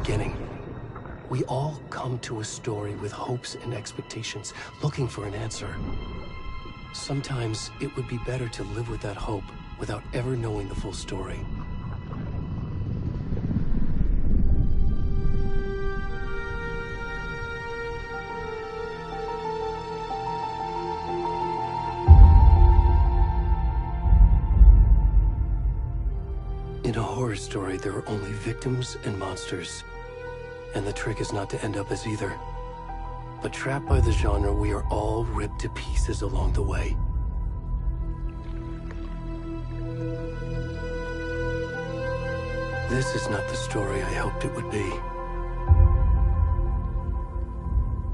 beginning. We all come to a story with hopes and expectations, looking for an answer. Sometimes it would be better to live with that hope without ever knowing the full story. In a horror story, there are only victims and monsters. And the trick is not to end up as either. But trapped by the genre, we are all ripped to pieces along the way. This is not the story I hoped it would be.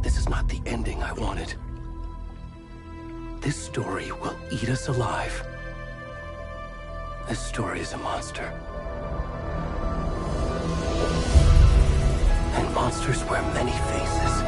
This is not the ending I wanted. This story will eat us alive. This story is a monster. And monsters wear many faces.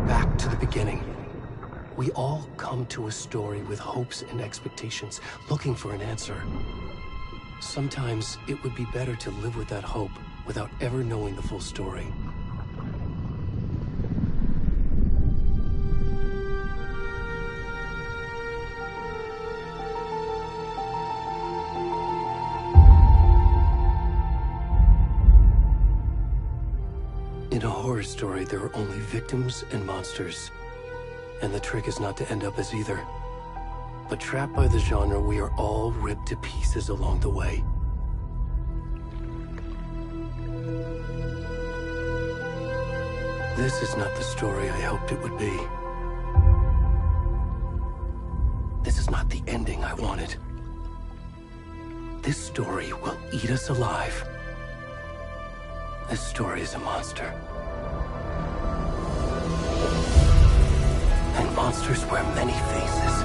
Back to the beginning. We all come to a story with hopes and expectations, looking for an answer. Sometimes it would be better to live with that hope without ever knowing the full story. In a horror story, there are only victims and monsters. And the trick is not to end up as either. But trapped by the genre, we are all ripped to pieces along the way. This is not the story I hoped it would be. This is not the ending I wanted. This story will eat us alive. This story is a monster. And monsters wear many faces.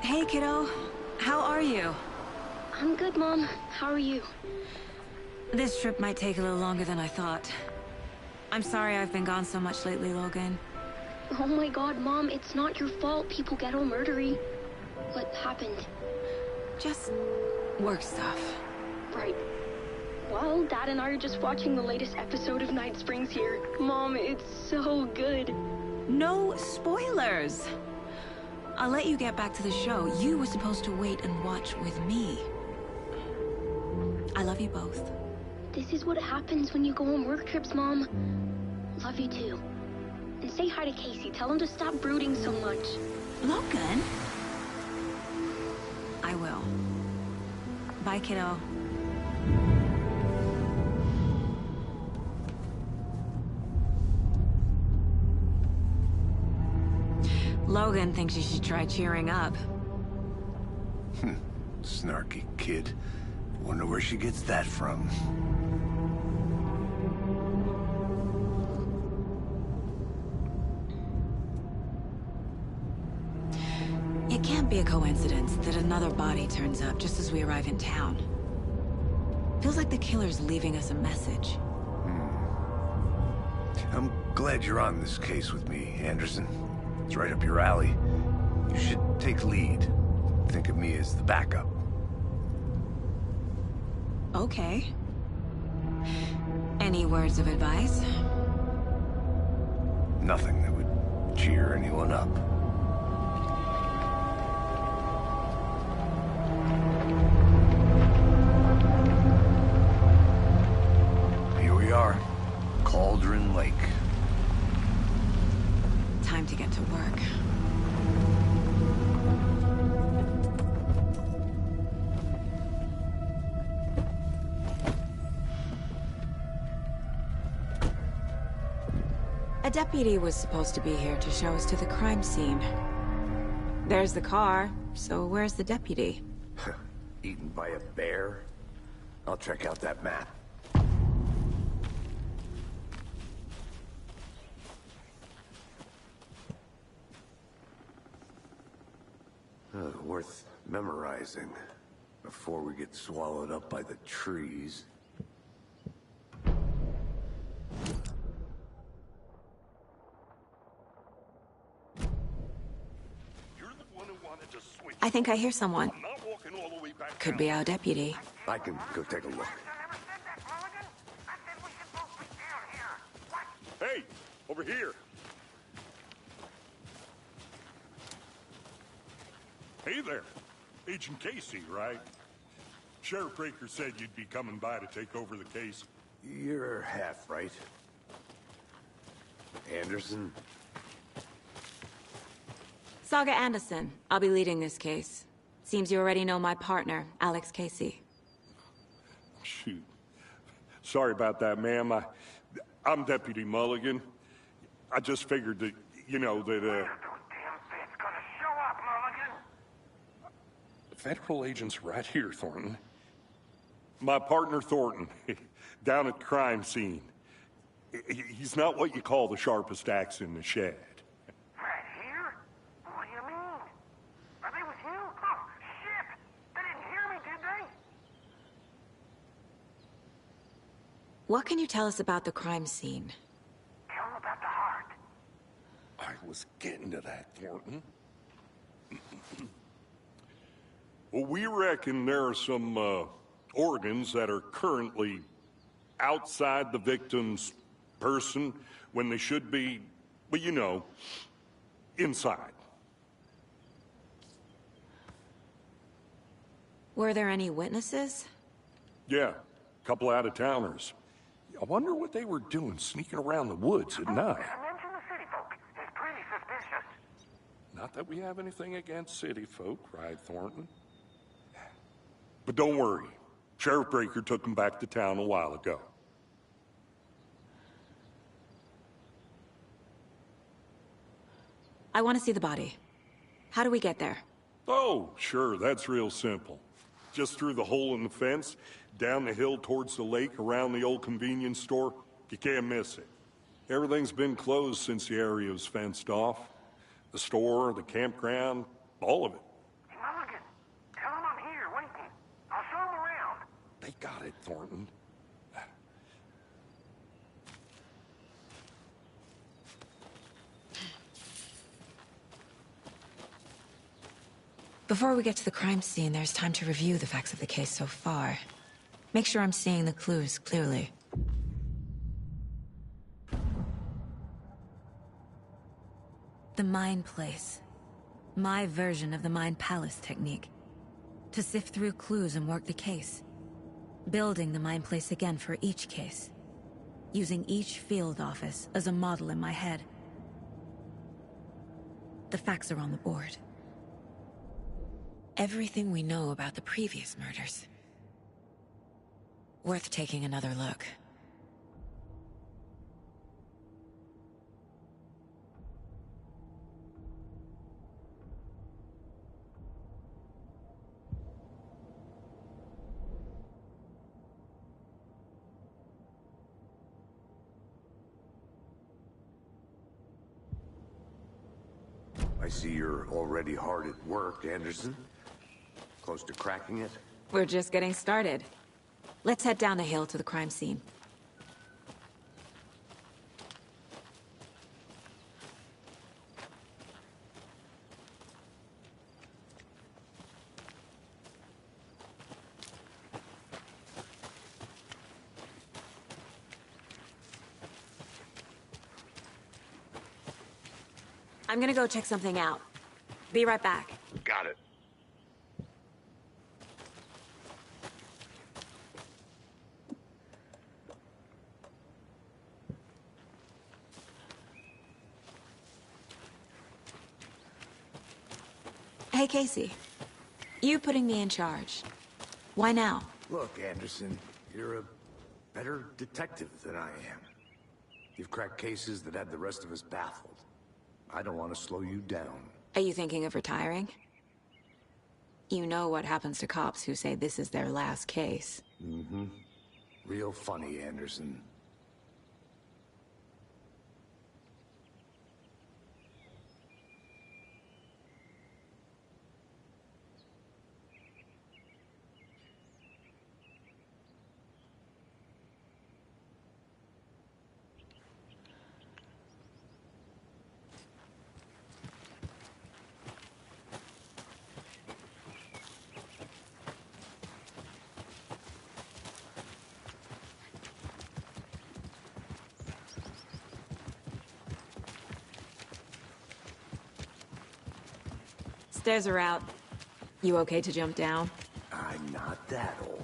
Hey, kiddo. How are you? I'm good, Mom. How are you? This trip might take a little longer than I thought. I'm sorry I've been gone so much lately, Logan. Oh my god, Mom, it's not your fault people get all murdery. What happened? Just work stuff. Right. Well, Dad and I are just watching the latest episode of Night Springs here. Mom, it's so good. No spoilers! I'll let you get back to the show. You were supposed to wait and watch with me. I love you both. This is what happens when you go on work trips, Mom. Love you too. And say hi to Casey. Tell him to stop brooding so much. Logan? I will. Bye, kiddo. Logan thinks you should try cheering up. Snarky kid. Wonder where she gets that from. It can't be a coincidence that another body turns up just as we arrive in town. Feels like the killer's leaving us a message. I'm glad you're on this case with me, Anderson. It's right up your alley. You should take lead. Think of me as the backup. Okay. Any words of advice? Nothing that would cheer anyone up. Here we are. Cauldron Lake. Time to get to work. A deputy was supposed to be here to show us to the crime scene. There's the car, so where's the deputy? Eaten by a bear? I'll check out that map. Worth memorizing before we get swallowed up by the trees. I think I hear someone. Could be our deputy. I can go take a look. Hey, over here. Hey there. Agent Casey, right? Sheriff Breaker said you'd be coming by to take over the case. You're half right. Anderson? Saga Anderson. I'll be leading this case. Seems you already know my partner, Alex Casey. Shoot. Sorry about that, ma'am. I'm Deputy Mulligan. I just figured that, you know, that, Federal agent's right here, Thornton. My partner, Thornton, down at the crime scene. He's not what you call the sharpest axe in the shed. Right here? What do you mean? Are they with you? Oh, shit! They didn't hear me, did they? What can you tell us about the crime scene? Tell them about the heart. I was getting to that, Thornton. Well, we reckon there are some organs that are currently outside the victim's person when they should be, well, you know, inside. Were there any witnesses? Yeah, a couple out-of-towners. I wonder what they were doing sneaking around the woods at night. Mention the city folk. It's pretty suspicious. Not that we have anything against city folk, right, Thornton? But don't worry. Sheriff Breaker took them back to town a while ago. I want to see the body. How do we get there? Oh, sure, that's real simple. Just through the hole in the fence, down the hill towards the lake, around the old convenience store. You can't miss it. Everything's been closed since the area was fenced off. The store, the campground, all of it. it, Thornton. Before we get to the crime scene, there's time to review the facts of the case so far. Make sure I'm seeing the clues clearly. The Mind Place. My version of the Mind Palace technique. To sift through clues and work the case. Building the Mind Place again for each case. Using each field office as a model in my head. The facts are on the board. Everything we know about the previous murders. Worth taking another look. I see you're already hard at work, Anderson. Close to cracking it? We're just getting started. Let's head down the hill to the crime scene. I'm gonna go check something out. Be right back. Got it. Hey, Casey. You putting me in charge. Why now? Look, Anderson, you're a better detective than I am. You've cracked cases that had the rest of us baffled. I don't want to slow you down. Are you thinking of retiring? You know what happens to cops who say this is their last case. Mm-hmm. Real funny, Anderson. Stairs are out. You okay to jump down? I'm not that old.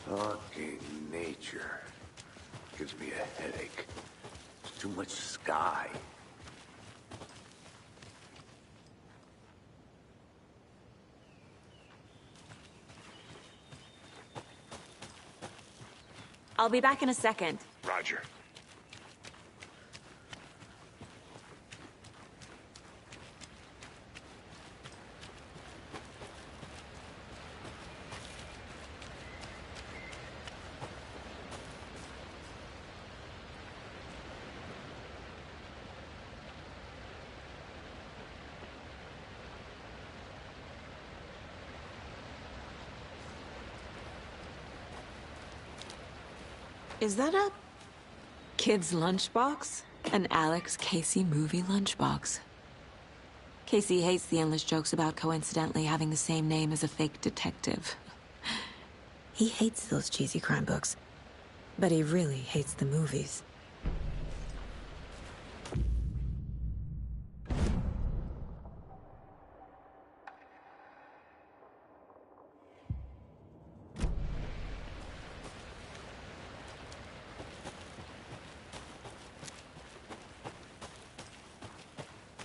Fucking nature. Gives me a headache. There's too much sky. I'll be back in a second. Roger. Is that a kid's lunchbox? An Alex Casey movie lunchbox. Casey hates the endless jokes about coincidentally having the same name as a fake detective. He hates those cheesy crime books, but he really hates the movies.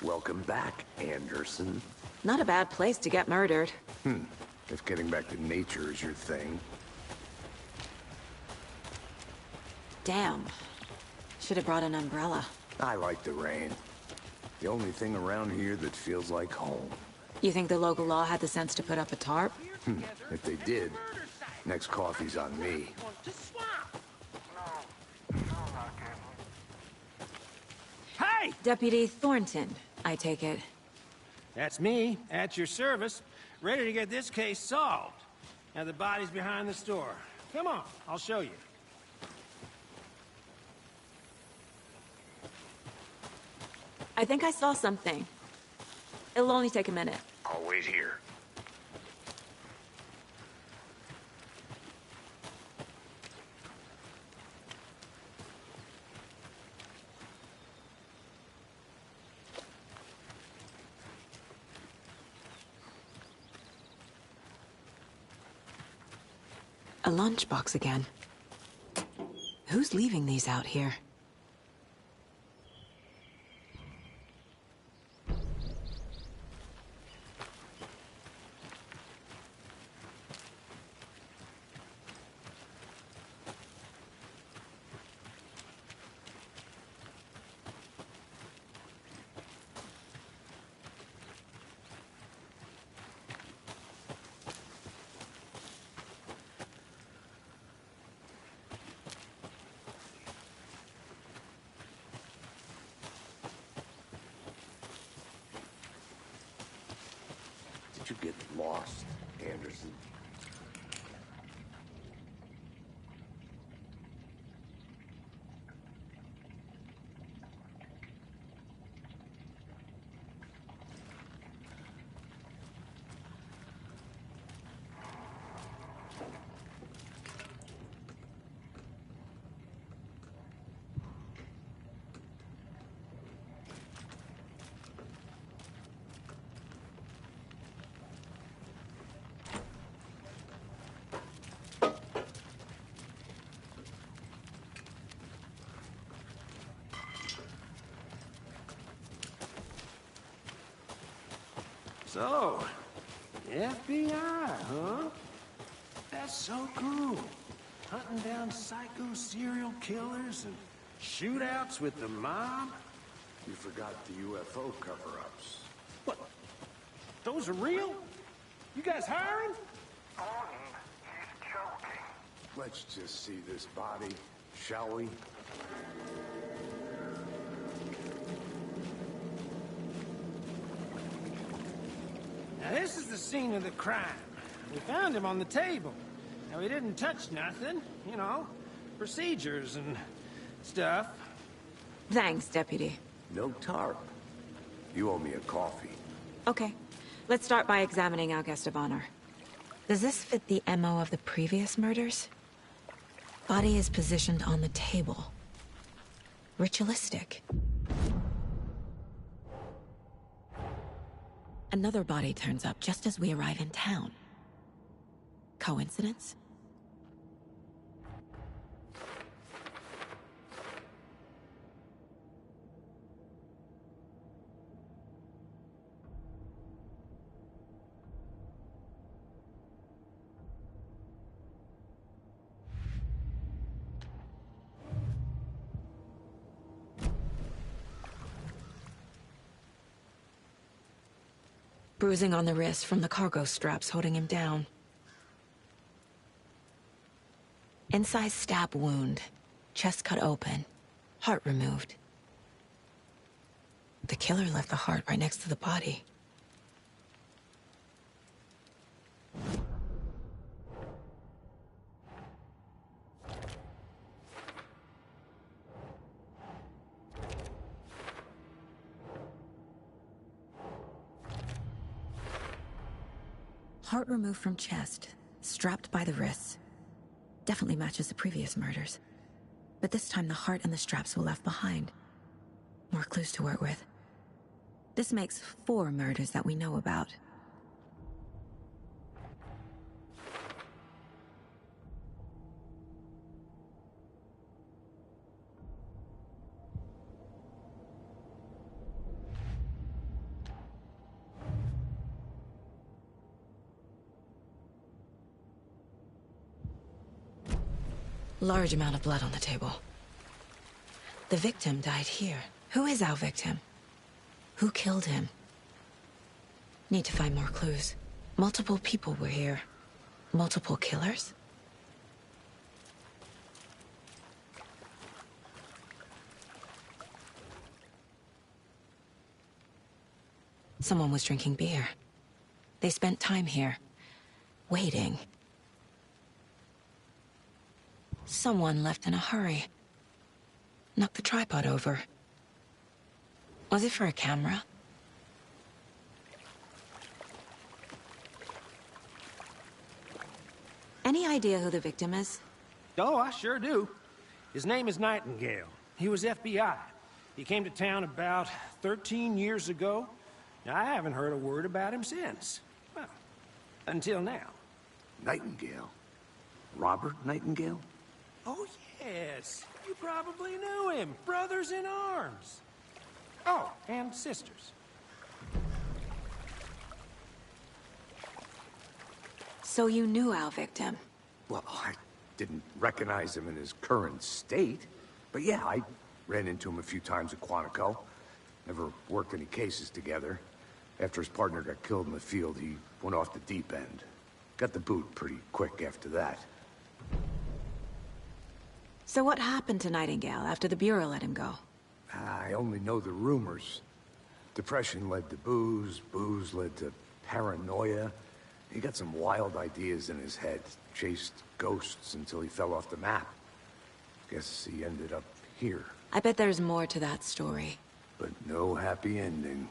Welcome back, Anderson. Not a bad place to get murdered. If getting back to nature is your thing. Damn. Should have brought an umbrella. I like the rain. The only thing around here that feels like home. You think the local law had the sense to put up a tarp? If they did, next coffee's on me. Hey! Deputy Thornton, I take it. That's me, at your service, ready to get this case solved. Now the body's behind the store. Come on, I'll show you. I think I saw something. It'll only take a minute. I'll wait here. A lunchbox again. Who's leaving these out here? Did you get lost, Anderson? So, FBI, huh? That's so cool. Hunting down psycho serial killers and shootouts with the mob. You forgot the UFO cover-ups. What? Those are real? You guys hiring? Gordon, he's joking. Let's just see this body, shall we? Now this is the scene of the crime. We found him on the table. Now he didn't touch nothing, you know, procedures and stuff. Thanks, Deputy. No tarp. You owe me a coffee. Okay. Let's start by examining our guest of honor. Does this fit the MO of the previous murders? Body is positioned on the table. Ritualistic. Another body turns up just as we arrive in town. Coincidence? Bruising on the wrist from the cargo straps holding him down. Incised stab wound. Chest cut open. Heart removed. The killer left the heart right next to the body. Heart removed from chest, strapped by the wrists. Definitely matches the previous murders. But this time the heart and the straps were left behind. More clues to work with. This makes 4 murders that we know about. Large amount of blood on the table. The victim died here. Who is our victim? Who killed him? Need to find more clues. Multiple people were here. Multiple killers? Someone was drinking beer. They spent time here, waiting. Someone left in a hurry. Knocked the tripod over. Was it for a camera? Any idea who the victim is? Oh, I sure do. His name is Nightingale. He was FBI. He came to town about 13 years ago. I haven't heard a word about him since. Well, until now. Nightingale? Robert Nightingale? Oh, yes. You probably knew him. Brothers in arms. Oh, and sisters. So you knew our victim? Well, I didn't recognize him in his current state. But yeah, I ran into him a few times at Quantico. Never worked any cases together. After his partner got killed in the field, he went off the deep end. Got the boot pretty quick after that. So what happened to Nightingale after the Bureau let him go? I only know the rumors. Depression led to booze, booze led to paranoia. He got some wild ideas in his head, chased ghosts until he fell off the map. Guess he ended up here. I bet there's more to that story. But no happy ending.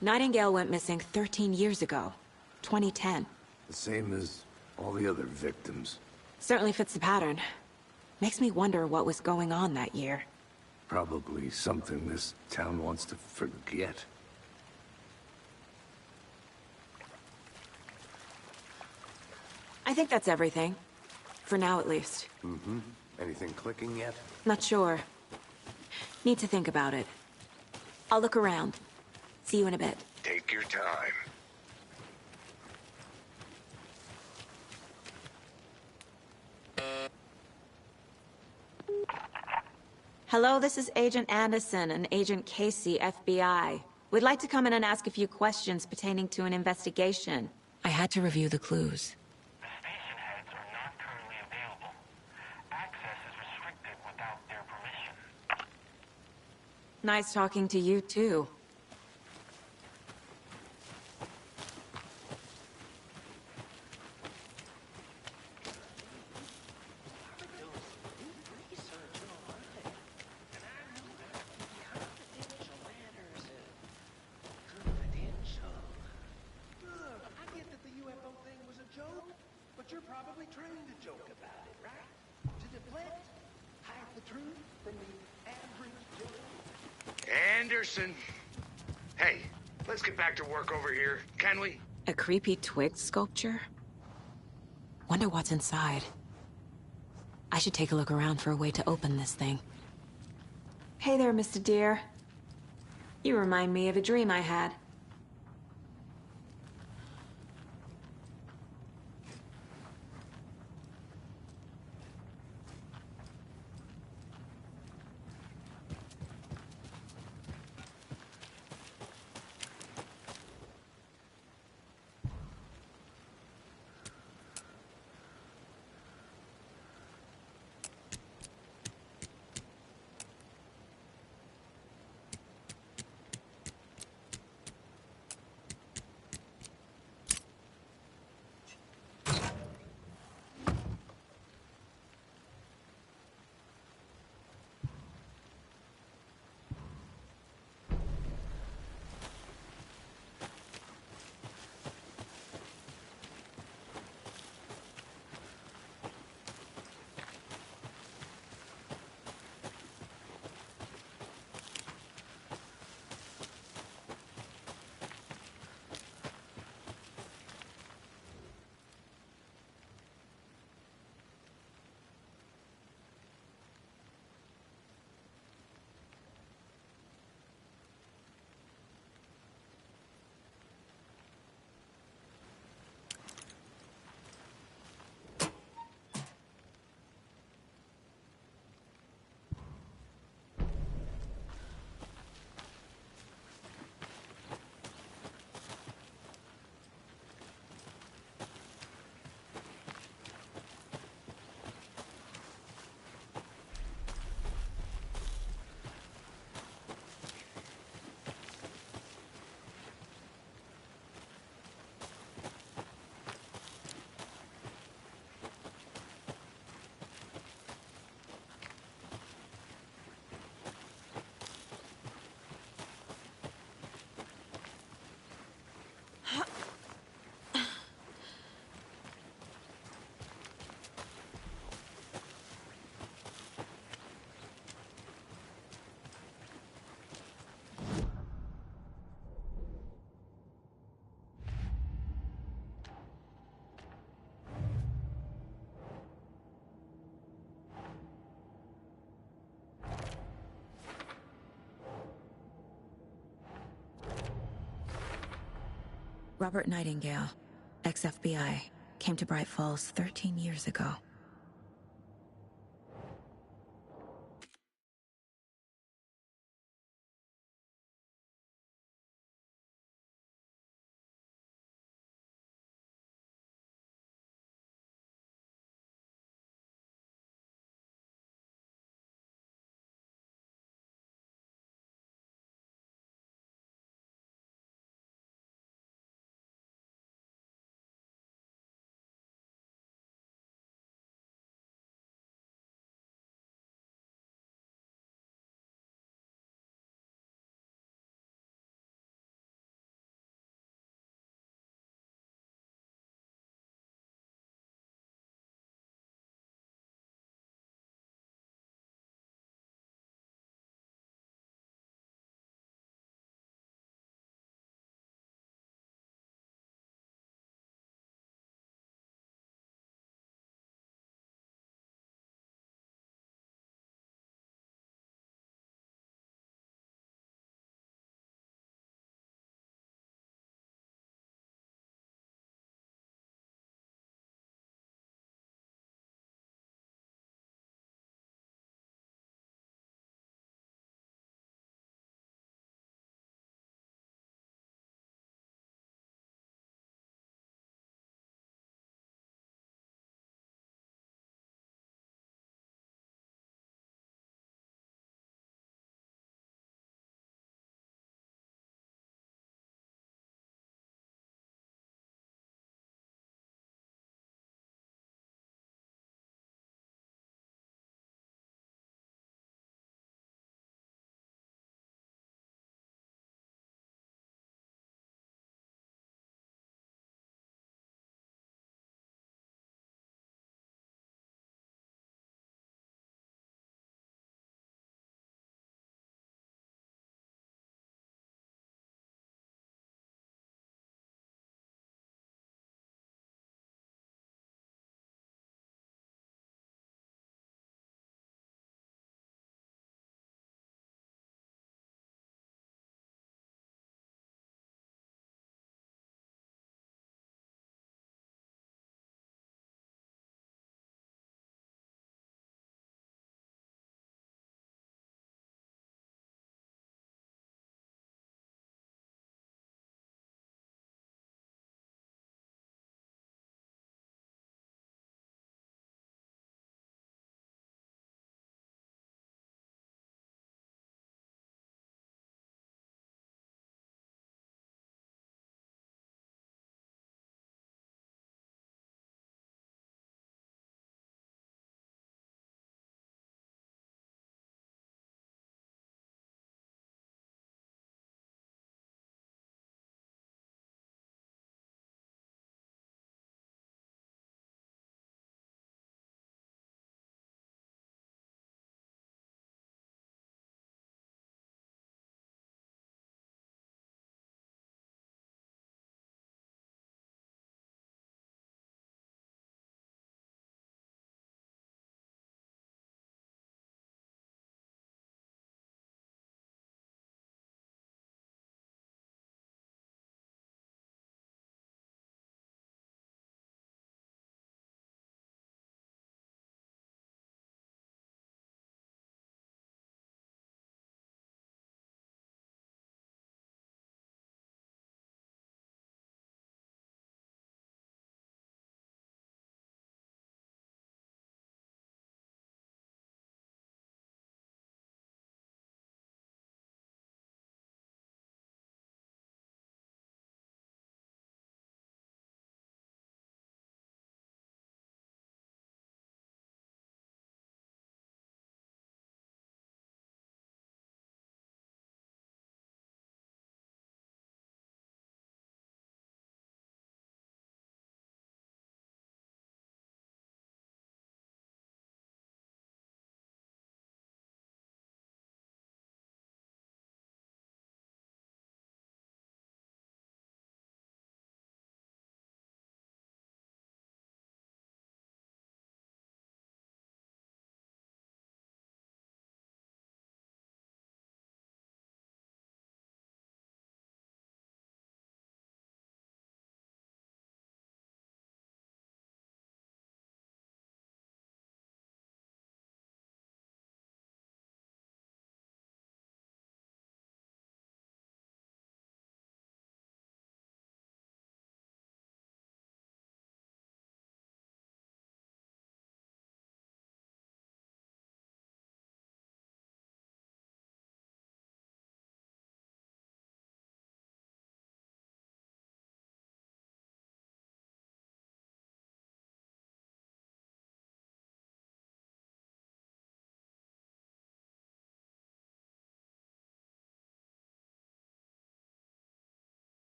Nightingale went missing 13 years ago. 2010. The same as all the other victims. Certainly fits the pattern. Makes me wonder what was going on that year. Probably something this town wants to forget. I think that's everything. For now, at least. Mm-hmm. Anything clicking yet? Not sure. Need to think about it. I'll look around. See you in a bit. Take your time. Hello, this is Agent Anderson and Agent Casey, FBI. We'd like to come in and ask a few questions pertaining to an investigation. I had to review the clues. The station heads are not currently available. Access is restricted without their permission. Nice talking to you, too. You're probably trying to joke about it, right? To deflect half the truth from the average Joe. Anderson! Hey, let's get back to work over here, can we? A creepy twig sculpture? Wonder what's inside. I should take a look around for a way to open this thing. Hey there, Mr. Deer. You remind me of a dream I had. Robert Nightingale, ex-FBI, came to Bright Falls 13 years ago.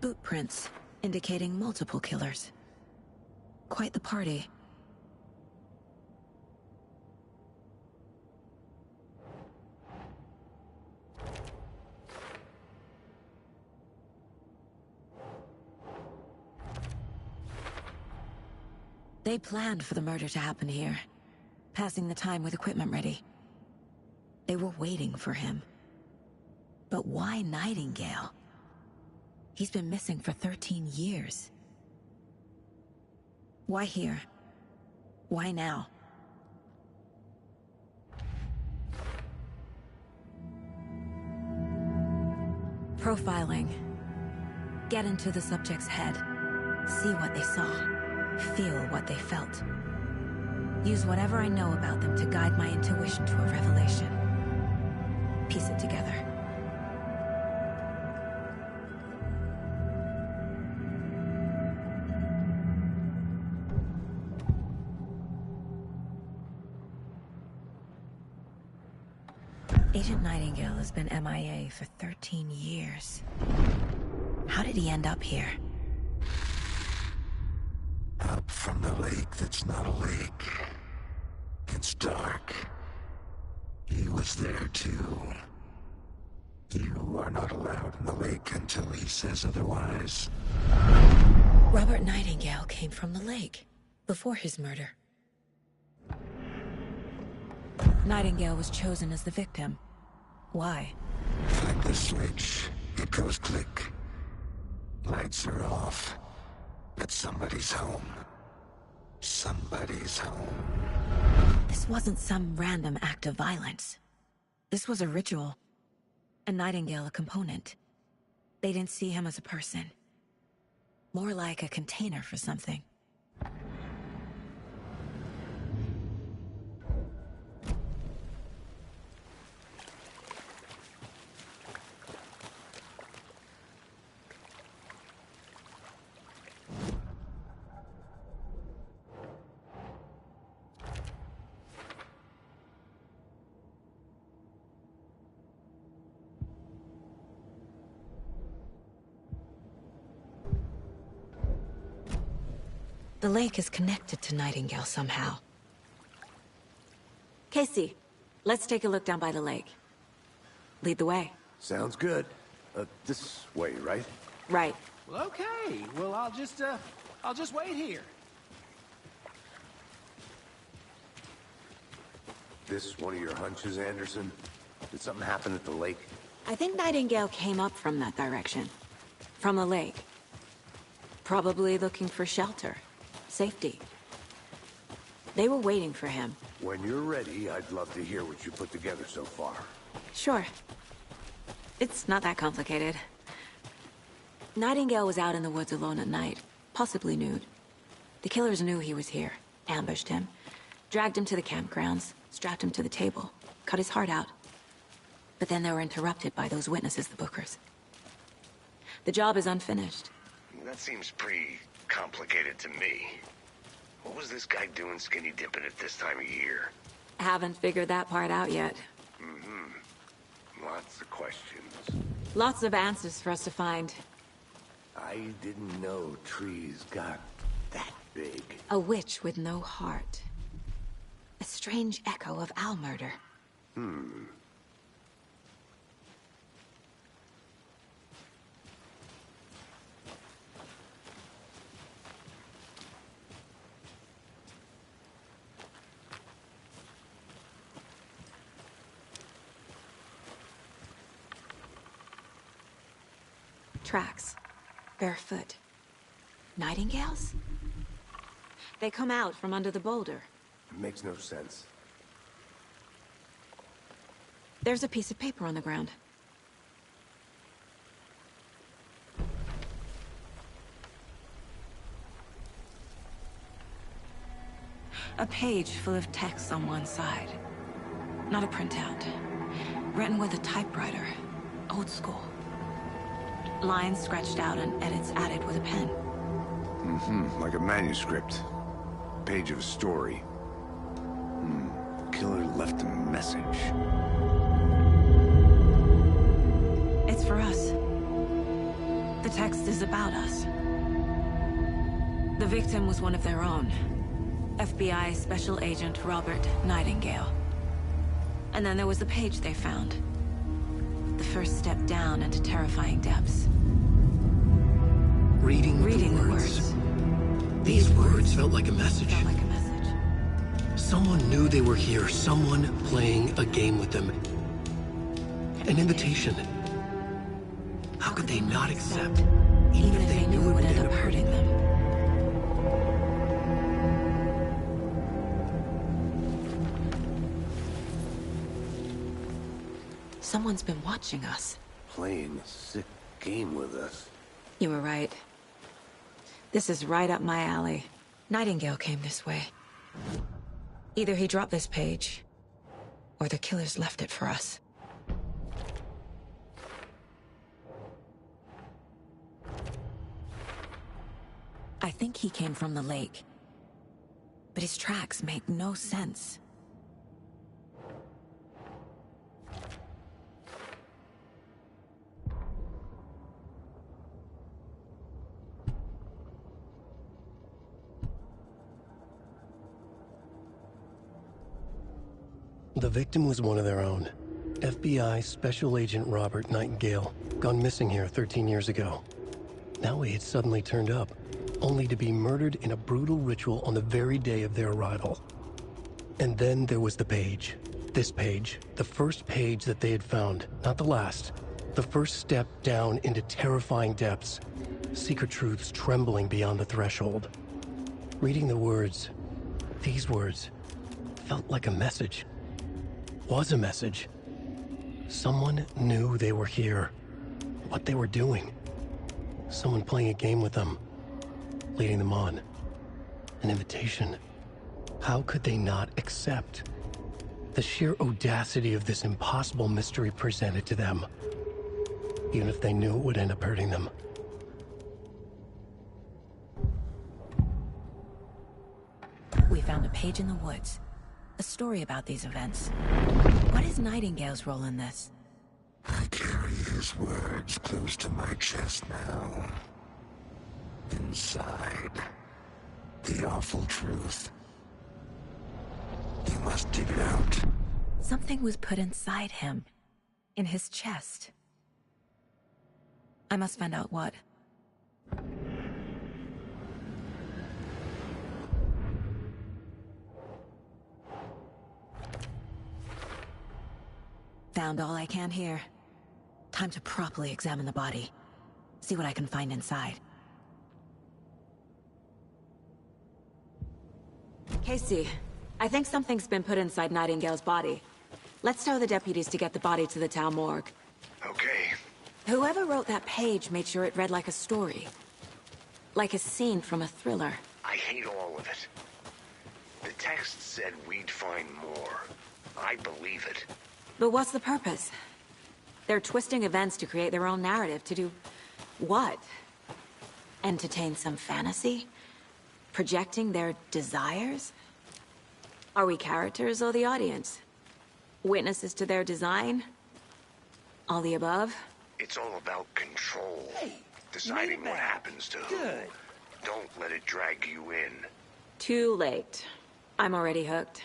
Boot prints, indicating multiple killers. Quite the party. They planned for the murder to happen here, passing the time with equipment ready. They were waiting for him. But why Nightingale? He's been missing for 13 years. Why here? Why now? Profiling. Get into the subject's head. See what they saw. Feel what they felt. Use whatever I know about them to guide my intuition to a revelation. Piece it together. Agent Nightingale has been MIA for 13 years. How did he end up here? Up from the lake that's not a lake. It's dark. He was there too. You are not allowed in the lake until he says otherwise. Robert Nightingale came from the lake, before his murder. Nightingale was chosen as the victim. Why? Flip the switch. It goes click. Lights are off. But somebody's home. Somebody's home. This wasn't some random act of violence. This was a ritual. And Nightingale a component. They didn't see him as a person. More like a container for something. The lake is connected to Nightingale somehow. Casey, let's take a look down by the lake. Lead the way. Sounds good. This way, right? Right. Well, okay. Well, I'll just wait here. This one of your hunches, Anderson? Did something happen at the lake? I think Nightingale came up from that direction. From the lake. Probably looking for shelter. Safety. They were waiting for him. When you're ready, I'd love to hear what you put together so far. Sure. It's not that complicated. Nightingale was out in the woods alone at night, possibly nude. The killers knew he was here, ambushed him, dragged him to the campgrounds, strapped him to the table, cut his heart out. But then they were interrupted by those witnesses, the Bookers. The job is unfinished. That seems pretty complicated to me. What was this guy doing skinny dipping at this time of year? Haven't figured that part out yet. Lots of questions. Lots of answers for us to find. I didn't know trees got that big. A witch with no heart. A strange echo of Al murder. Tracks. Barefoot. Nightingales? They come out from under the boulder. It makes no sense. There's a piece of paper on the ground. A page full of text on one side. Not a printout. Written with a typewriter. Old school. Lines scratched out and edits added with a pen. Like a manuscript. Page of a story. Killer left a message. It's for us. The text is about us. The victim was one of their own. FBI Special Agent Robert Nightingale. And then there was the page they found. The first step down into terrifying depths. Reading the words. These words felt like a message. Someone knew they were here. Someone playing a game with them. An invitation. How could they not accept, even if they knew it would end up hurting them? Someone's been watching us. Playing a sick game with us. You were right. This is right up my alley. Nightingale came this way. Either he dropped this page, or the killers left it for us. I think he came from the lake. But his tracks make no sense. The victim was one of their own. FBI Special Agent Robert Nightingale, gone missing here 13 years ago. Now he had suddenly turned up, only to be murdered in a brutal ritual on the very day of their arrival. And then there was the page. This page, the first page that they had found, not the last. The first step down into terrifying depths. Secret truths trembling beyond the threshold. Reading the words, these words, felt like a message. Was a message. Someone knew they were here. What they were doing. Someone playing a game with them. Leading them on. An invitation. How could they not accept? The sheer audacity of this impossible mystery presented to them. Even if they knew it would end up hurting them. We found a page in the woods. A story about these events. What is Nightingale's role in this? I carry his words close to my chest now. Inside, the awful truth. You must dig it out. Something was put inside him. In his chest. I must find out what. Found all I can here. Time to properly examine the body. See what I can find inside. Casey, I think something's been put inside Nightingale's body. Let's tell the deputies to get the body to the town morgue. Okay. Whoever wrote that page made sure it read like a story. Like a scene from a thriller. I hate all of it. The text said we'd find more. I believe it. But what's the purpose? They're twisting events to create their own narrative. To do what? Entertain some fantasy? Projecting their desires? Are we characters or the audience? Witnesses to their design? All the above? It's all about control. Hey, deciding what Maybe. happens to who. Good. Don't let it drag you in. Too late. I'm already hooked.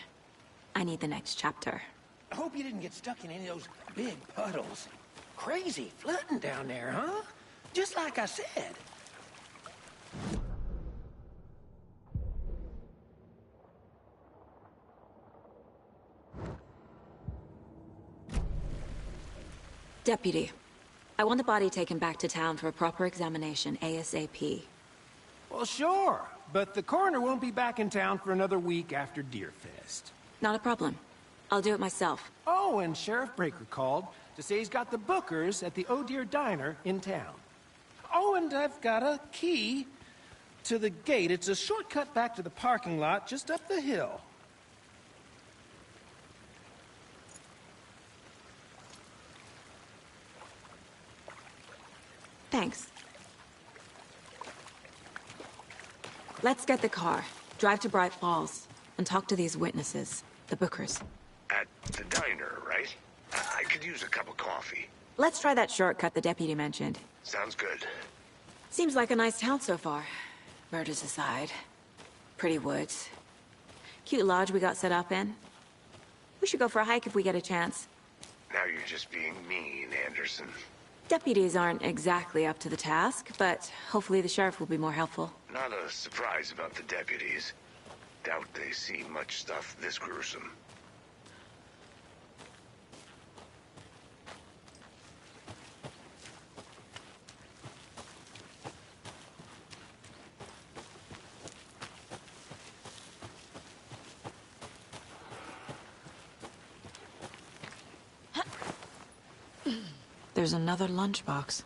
I need the next chapter. I hope you didn't get stuck in any of those big puddles. Crazy flooding down there, huh? Just like I said. Deputy, I want the body taken back to town for a proper examination, ASAP. Well, sure, but the coroner won't be back in town for another week after Deerfest. Not a problem. I'll do it myself. Oh, and Sheriff Breaker called to say he's got the Bookers at the Oh Dear Diner in town. Oh, and I've got a key to the gate. It's a shortcut back to the parking lot just up the hill. Thanks. Let's get the car, drive to Bright Falls, and talk to these witnesses, the Bookers. At the diner, right? I could use a cup of coffee. Let's try that shortcut the deputy mentioned. Sounds good. Seems like a nice town so far. Murders aside. Pretty woods. Cute lodge we got set up in. We should go for a hike if we get a chance. Now you're just being mean, Anderson. Deputies aren't exactly up to the task, but hopefully the sheriff will be more helpful. Not a surprise about the deputies. Doubt they see much stuff this gruesome. There's another lunchbox.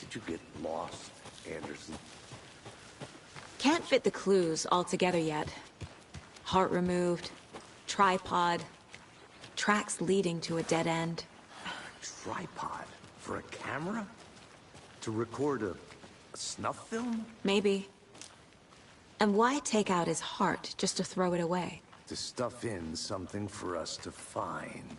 Did you get lost, Anderson? Can't fit the clues all together yet. Heart removed, tripod, tracks leading to a dead end. Tripod? For a camera? To record a snuff film? Maybe. And why take out his heart just to throw it away? To stuff in something for us to find.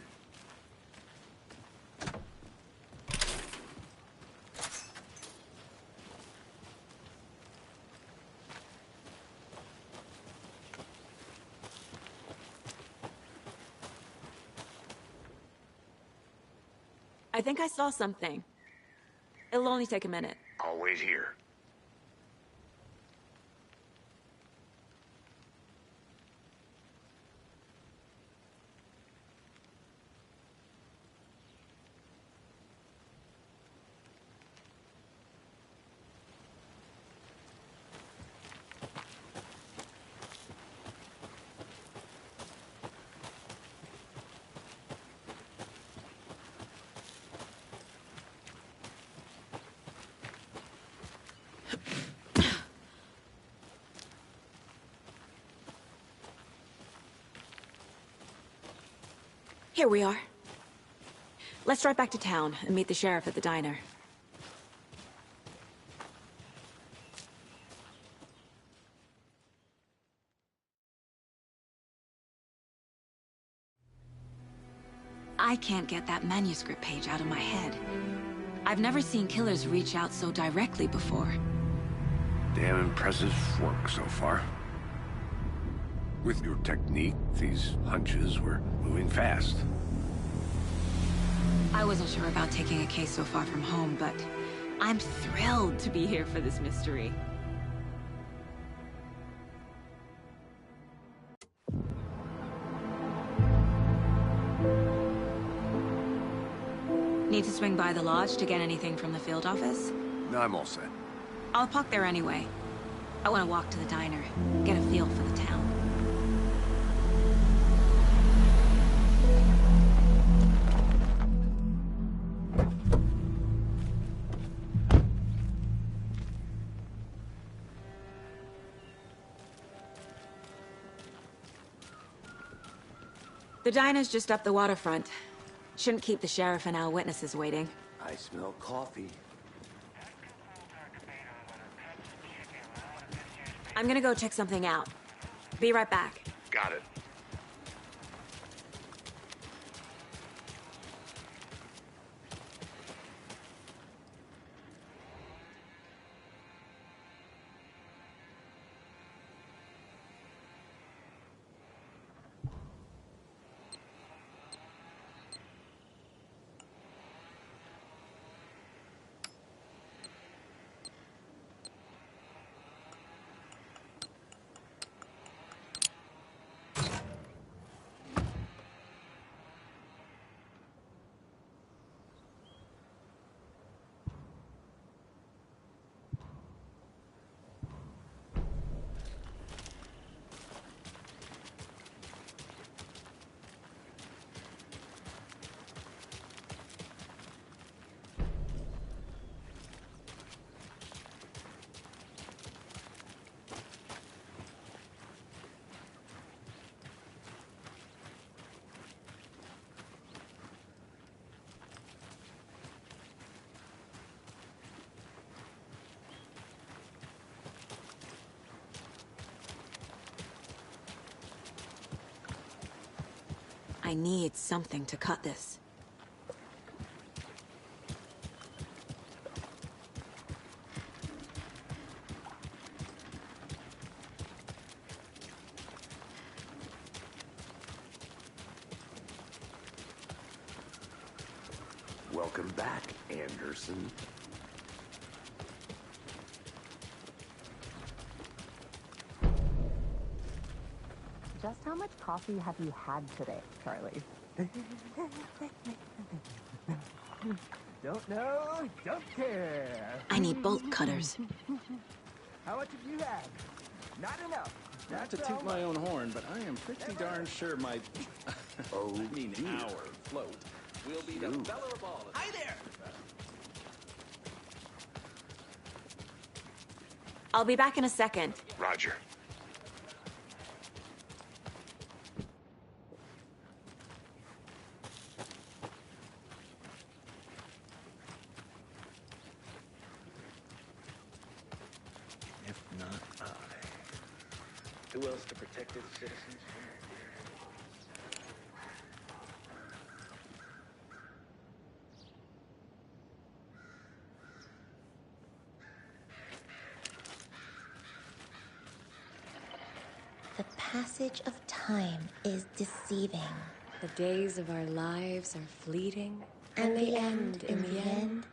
I think I saw something. It'll only take a minute. I'll wait here. Here we are. Let's drive back to town and meet the sheriff at the diner. I can't get that manuscript page out of my head. I've never seen killers reach out so directly before. Damn impressive work so far. With your technique, these hunches were moving fast. I wasn't sure about taking a case so far from home, but I'm thrilled to be here for this mystery. Need to swing by the lodge to get anything from the field office? No, I'm all set. I'll park there anyway. I want to walk to the diner, get a feel for the town. The diner's just up the waterfront. Shouldn't keep the sheriff and our witnesses waiting. I smell coffee. I'm gonna go check something out. Be right back. Got it. I need something to cut this. Welcome back, Anderson. Just how much coffee have you had today, Charlie? Don't know, don't care. I need bolt cutters. How much have you had? Not enough. Not to toot my own horn, but I am pretty darn sure my... Oh, I mean, dear. our float will be the belle of all. Hi there! I'll be back in a second. Roger. If not I. Who else to protect its citizens? The passage of time is deceiving. The days of our lives are fleeting. And the end, in the end,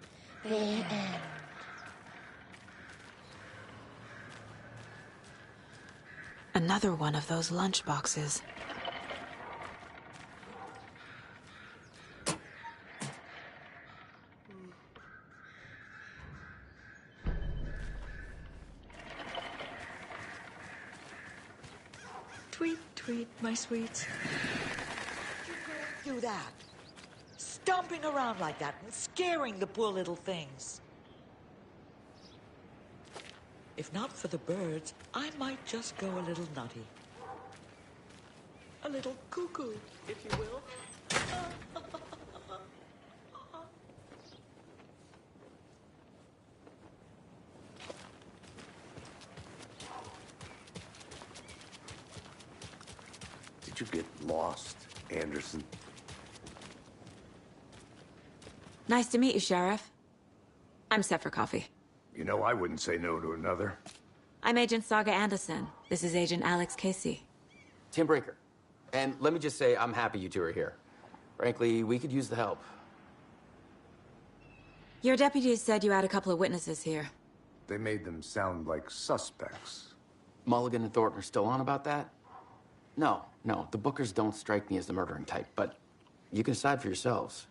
they end. Another one of those lunch boxes. Tweet, tweet, my sweets. You couldn't do that. Stomping around like that and scaring the poor little things. If not for the birds, I might just go a little nutty. A little cuckoo, if you will. Did you get lost, Anderson? Nice to meet you, Sheriff. I'm set for coffee. You know, I wouldn't say no to another. I'm Agent Saga Anderson. This is Agent Alex Casey. Tim Breaker. And let me just say, I'm happy you two are here. Frankly, we could use the help. Your deputies said you had a couple of witnesses here. They made them sound like suspects. Mulligan and Thornton are still on about that? No, the Bookers don't strike me as the murdering type, but you can decide for yourselves.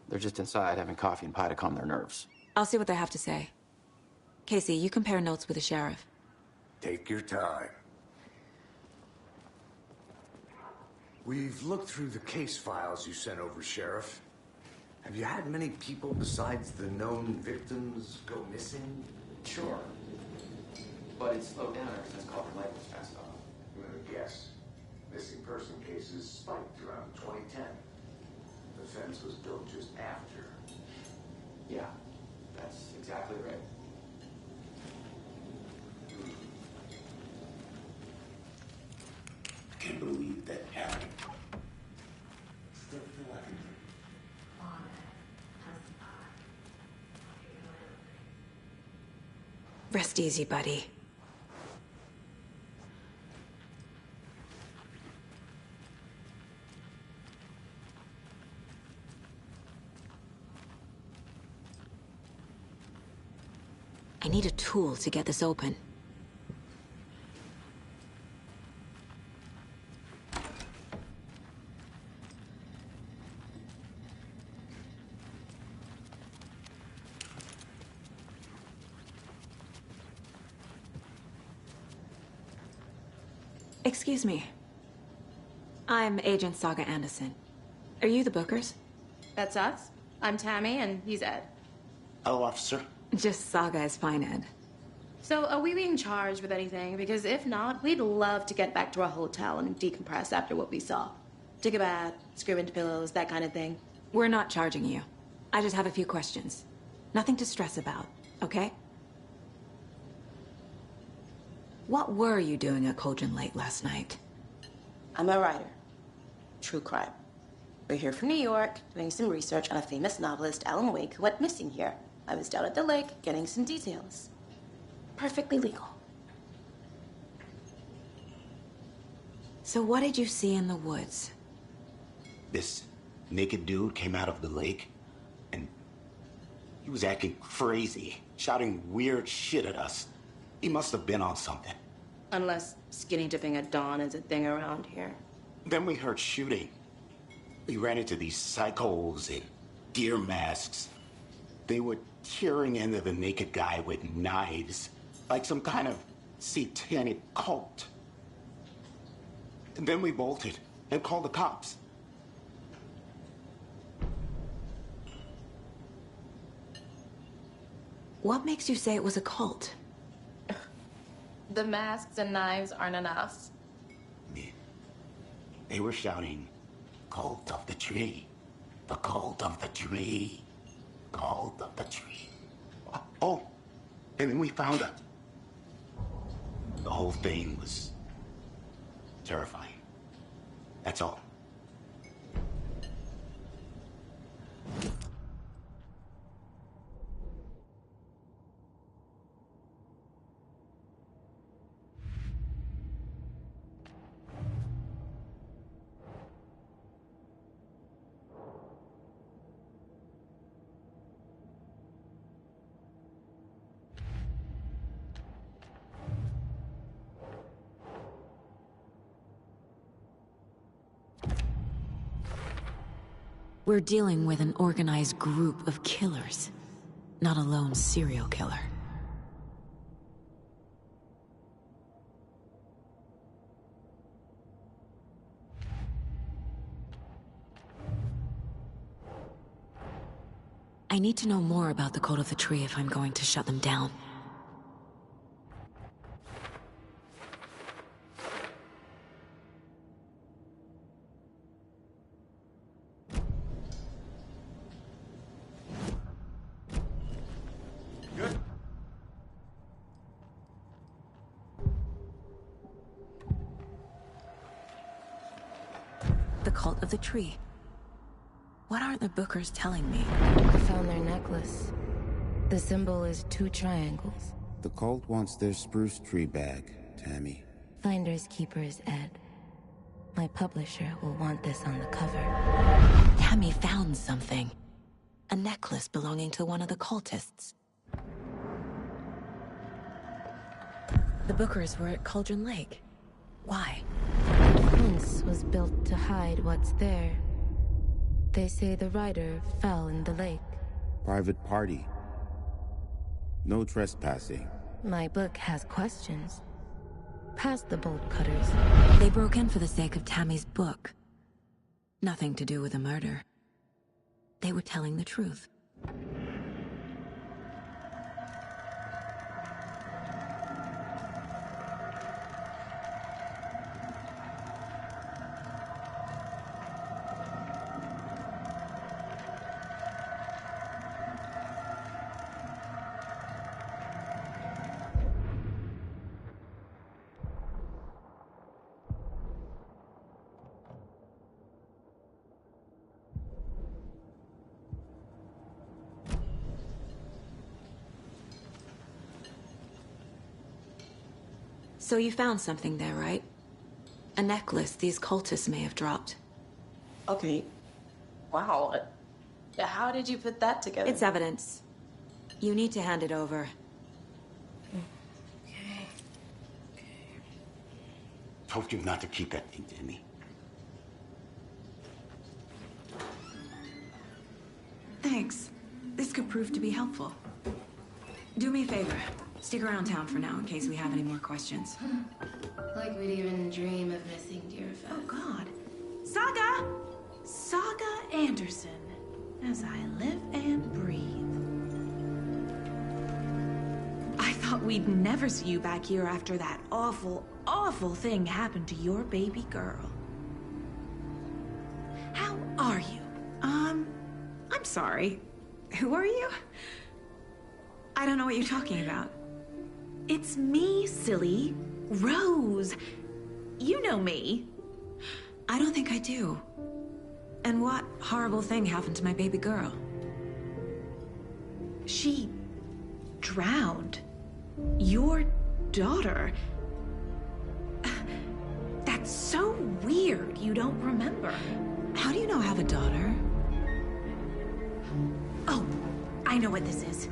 They're just inside having coffee and pie to calm their nerves. I'll see what they have to say. Casey, you compare notes with the sheriff. Take your time. We've looked through the case files you sent over, Sheriff. Have you had many people besides the known victims go missing? Sure. But it slowed down ever since Culver Lake was passed off. I'm gonna guess. Missing person cases spiked around 2010. The fence was built just after. Yeah, that's exactly right. I can't believe that happened. Still feel like Rest easy, buddy. I need a tool to get this open. Excuse me. I'm Agent Saga Anderson. Are you the Bookers? That's us. I'm Tammy, and he's Ed. Hello, officer. Just Saga is fine, Ed. So, are we being charged with anything? Because if not, we'd love to get back to our hotel and decompress after what we saw. Take a bath, scream into pillows, that kind of thing. We're not charging you. I just have a few questions. Nothing to stress about, okay? What were you doing at Cauldron Lake last night? I'm a writer. true crime. We're here from New York, doing some research on a famous novelist, Alan Wake, who went missing here. I was down at the lake, getting some details. Perfectly legal. So what did you see in the woods? This naked dude came out of the lake, and he was acting crazy, shouting weird shit at us. He must have been on something. Unless skinny dipping at dawn is a thing around here. Then we heard shooting. We ran into these psychos in deer masks. They were tearing into the naked guy with knives, like some kind of satanic cult. And then we bolted and called the cops. What makes you say it was a cult? The masks and knives aren't enough. They were shouting, "Cult of the tree, the cult of the tree, cult of the tree." Oh, and then we found it. The whole thing was terrifying. That's all. We're dealing with an organized group of killers, not a lone serial killer. I need to know more about the Cult of the Tree if I'm going to shut them down. The Cult of the Tree. What aren't the Bookers telling me? I found their necklace. The symbol is 2 triangles. The cult wants their spruce tree back, Tammy. Finders keepers, Ed. My publisher will want this on the cover. Tammy found something. A necklace belonging to one of the cultists. The Bookers were at Cauldron Lake. Why? Once was built to hide what's there. They say the rider fell in the lake. Private party. No trespassing. My book has questions. Past the bolt cutters. They broke in for the sake of Tammy's book. Nothing to do with the murder. They were telling the truth. So you found something there, right? A necklace these cultists may have dropped. Okay. Wow. How did you put that together? It's evidence. You need to hand it over. Told you not to keep that thing to me. Thanks. This could prove to be helpful. Do me a favor. Stick around town for now in case we have any more questions. Like we'd even dream of missing dear Fez. Oh, God. Saga! Saga Anderson. As I live and breathe. I thought we'd never see you back here after that awful, awful thing happened to your baby girl. How are you? I'm sorry. Who are you? I don't know what you're talking about. It's me, silly. Rose. You know me. I don't think I do. And what horrible thing happened to my baby girl? She drowned. Your daughter. That's so weird you don't remember. How do you know I have a daughter? Oh, I know what this is.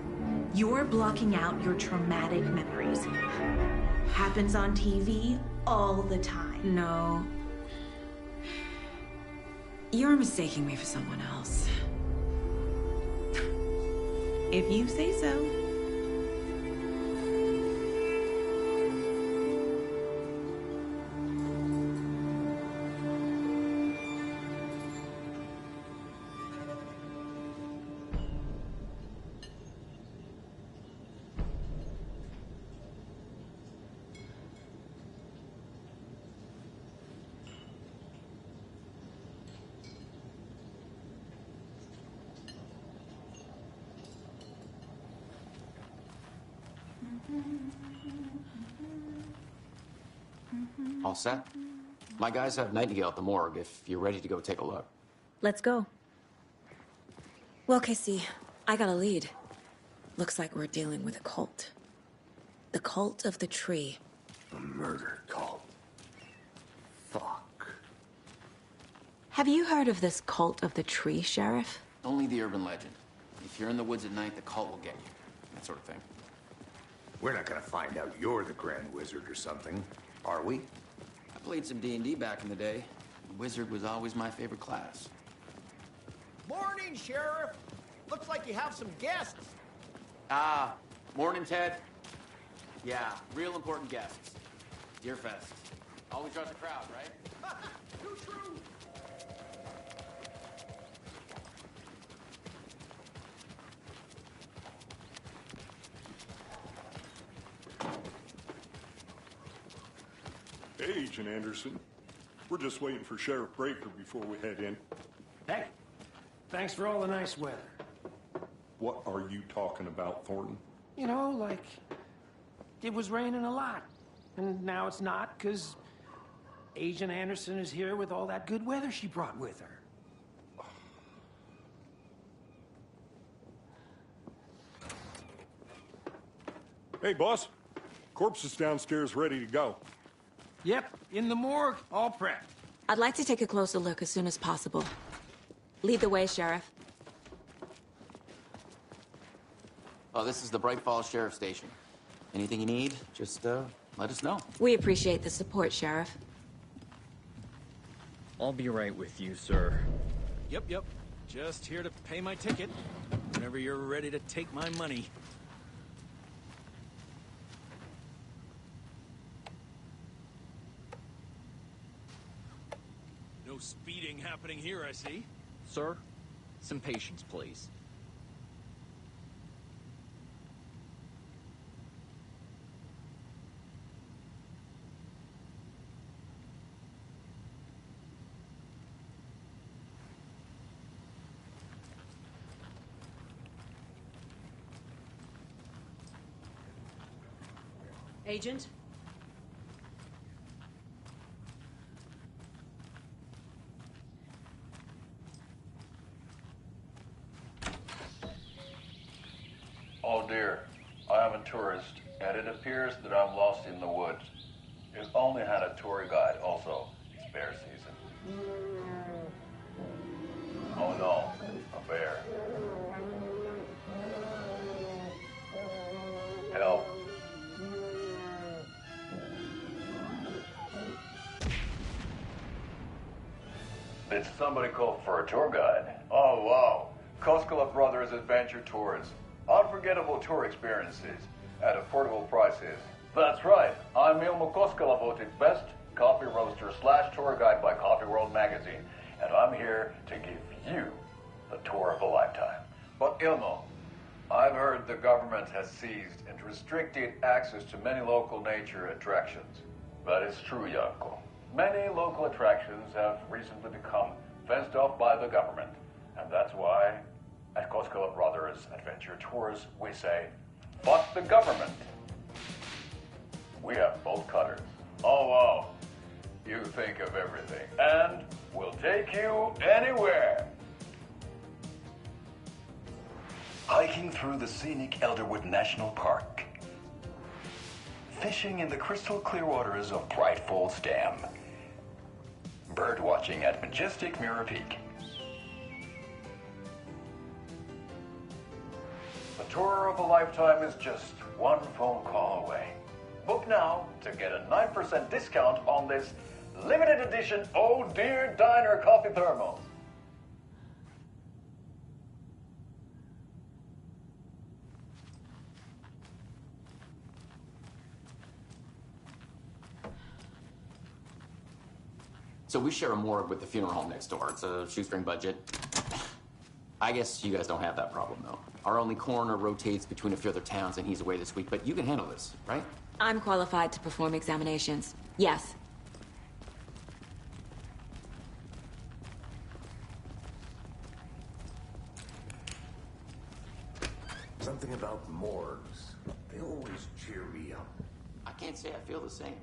You're blocking out your traumatic memories. Happens on TV all the time. No. You're mistaking me for someone else. If you say so. All set? My guys have Nightingale at the morgue if you're ready to go take a look. Let's go. Well, Casey, I got a lead. Looks like we're dealing with a cult. The cult of the tree. A murder cult. Fuck. Have you heard of this cult of the tree, Sheriff? Only the urban legend. If you're in the woods at night, the cult will get you. That sort of thing. We're not gonna find out you're the Grand Wizard or something, are we? I played some D&D back in the day. Wizard was always my favorite class. Morning, Sheriff. Looks like you have some guests. Morning, Ted. Yeah, real important guests. Deerfest. Always draws a crowd, right? Too true. Hey, Agent Anderson. We're just waiting for Sheriff Breaker before we head in. Hey, thanks for all the nice weather. What are you talking about, Thornton? You know, like, it was raining a lot. And now it's not, because Agent Anderson is here with all that good weather she brought with her. Hey, boss. Corpse is downstairs ready to go. Yep, in the morgue, all prepped. I'd like to take a closer look as soon as possible. Lead the way, Sheriff. Oh, this is the Bright Falls Sheriff Station. Anything you need, just let us know. We appreciate the support, Sheriff. I'll be right with you, sir. Yep. Just here to pay my ticket. Whenever you're ready to take my money. No speeding happening here, I see. Sir, some patience, please. Agent? Oh dear, I am a tourist, and it appears that I'm lost in the woods. I've only had a tour guide, also. It's bear season. Oh no, a bear. Help. Did somebody call for a tour guide? Oh wow, Koskela Brothers Adventure Tours. Unforgettable tour experiences at affordable prices. That's right, I'm Ilmo Koskela, voted best coffee roaster / tour guide by Coffee World magazine, and I'm here to give you the tour of a lifetime. But Ilmo, I've heard the government has seized and restricted access to many local nature attractions. That is true, Yanko. Many local attractions have recently become fenced off by the government, and that's why at Koskela Brothers Adventure Tours, we say, fuck the government. We have bolt cutters. Oh, wow. You think of everything. And will take you anywhere. Hiking through the scenic Elderwood National Park. Fishing in the crystal clear waters of Bright Falls Dam. Bird watching at majestic Mirror Peak. The tour of a lifetime is just one phone call away. Book now to get a 9% discount on this limited edition Oh Dear Diner coffee thermos. So we share a morgue with the funeral home next door. It's a shoestring budget. I guess you guys don't have that problem, though. Our only coroner rotates between a few other towns, and he's away this week. But you can handle this, right? I'm qualified to perform examinations. Yes. Something about morgues. They always cheer me up. I can't say I feel the same.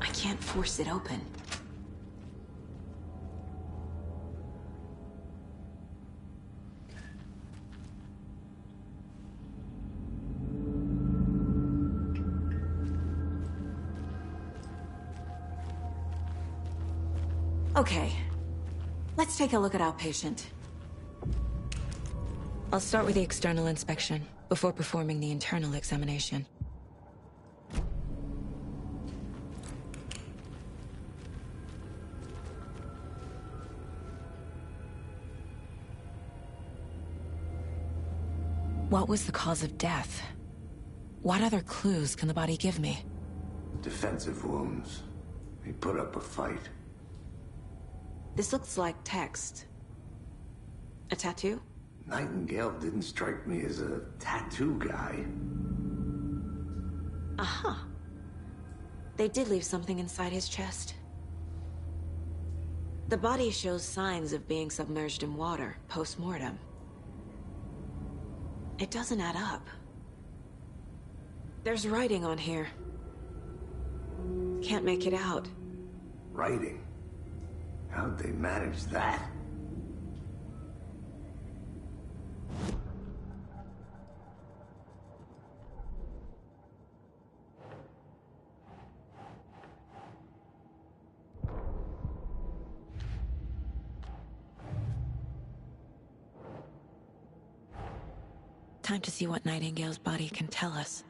I can't force it open. Okay, let's take a look at our patient. I'll start with the external inspection before performing the internal examination. What was the cause of death? What other clues can the body give me? Defensive wounds. He put up a fight. This looks like text. A tattoo? Nightingale didn't strike me as a tattoo guy. Aha. They did leave something inside his chest. The body shows signs of being submerged in water, post-mortem. It doesn't add up. There's writing on here. Can't make it out. Writing? How'd they manage that? Time to see what Nightingale's body can tell us.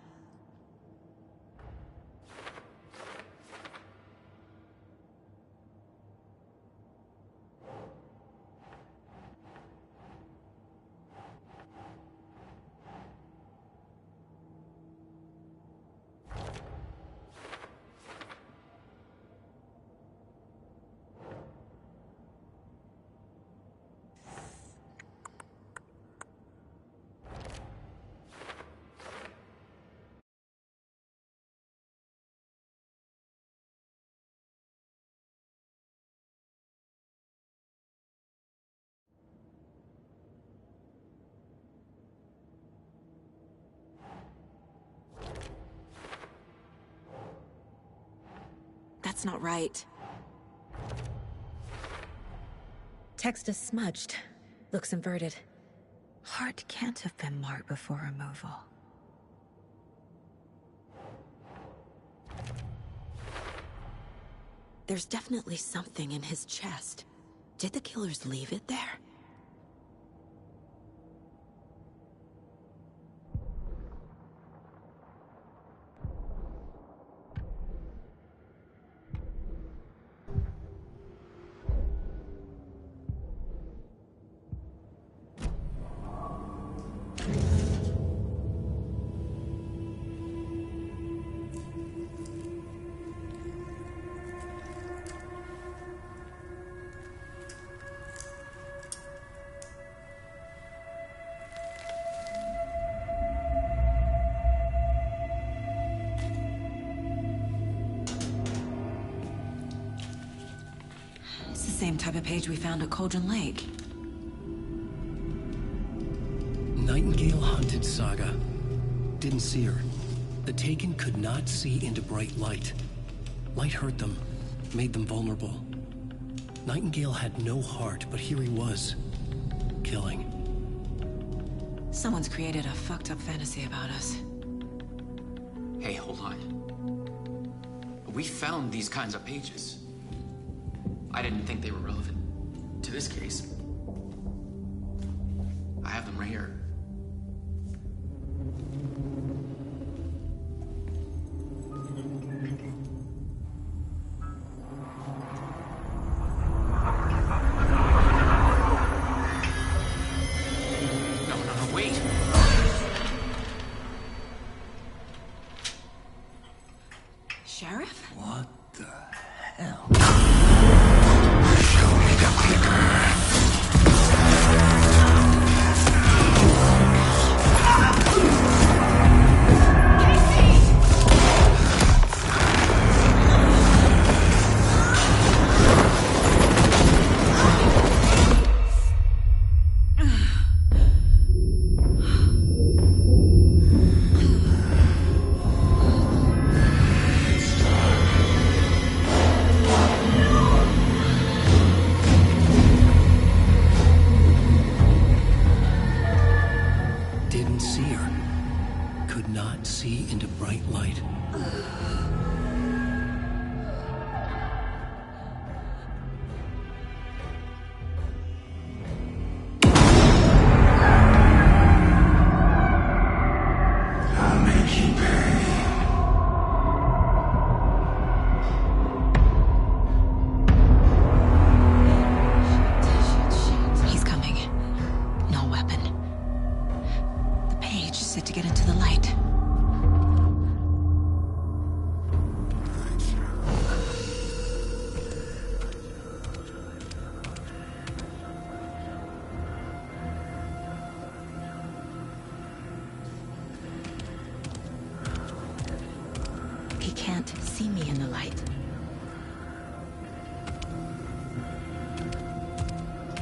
That's not right. Text is smudged. Looks inverted. Heart can't have been marked before removal. There's definitely something in his chest. Did the killers leave it there? the same type of page we found at Cauldron Lake. Nightingale hunted Saga. Didn't see her. The Taken could not see into bright light. Light hurt them, made them vulnerable. Nightingale had no heart, but here he was, killing. Someone's created a fucked up fantasy about us. Hey, hold on. We found these kinds of pages. I didn't think they were relevant to this case. I have them right here. No, wait! Sheriff? What the hell? Didn't see her. Could not see into bright light. I'll make you pay. He's coming. No weapon. The page set to get into the light. He can't see me in the light.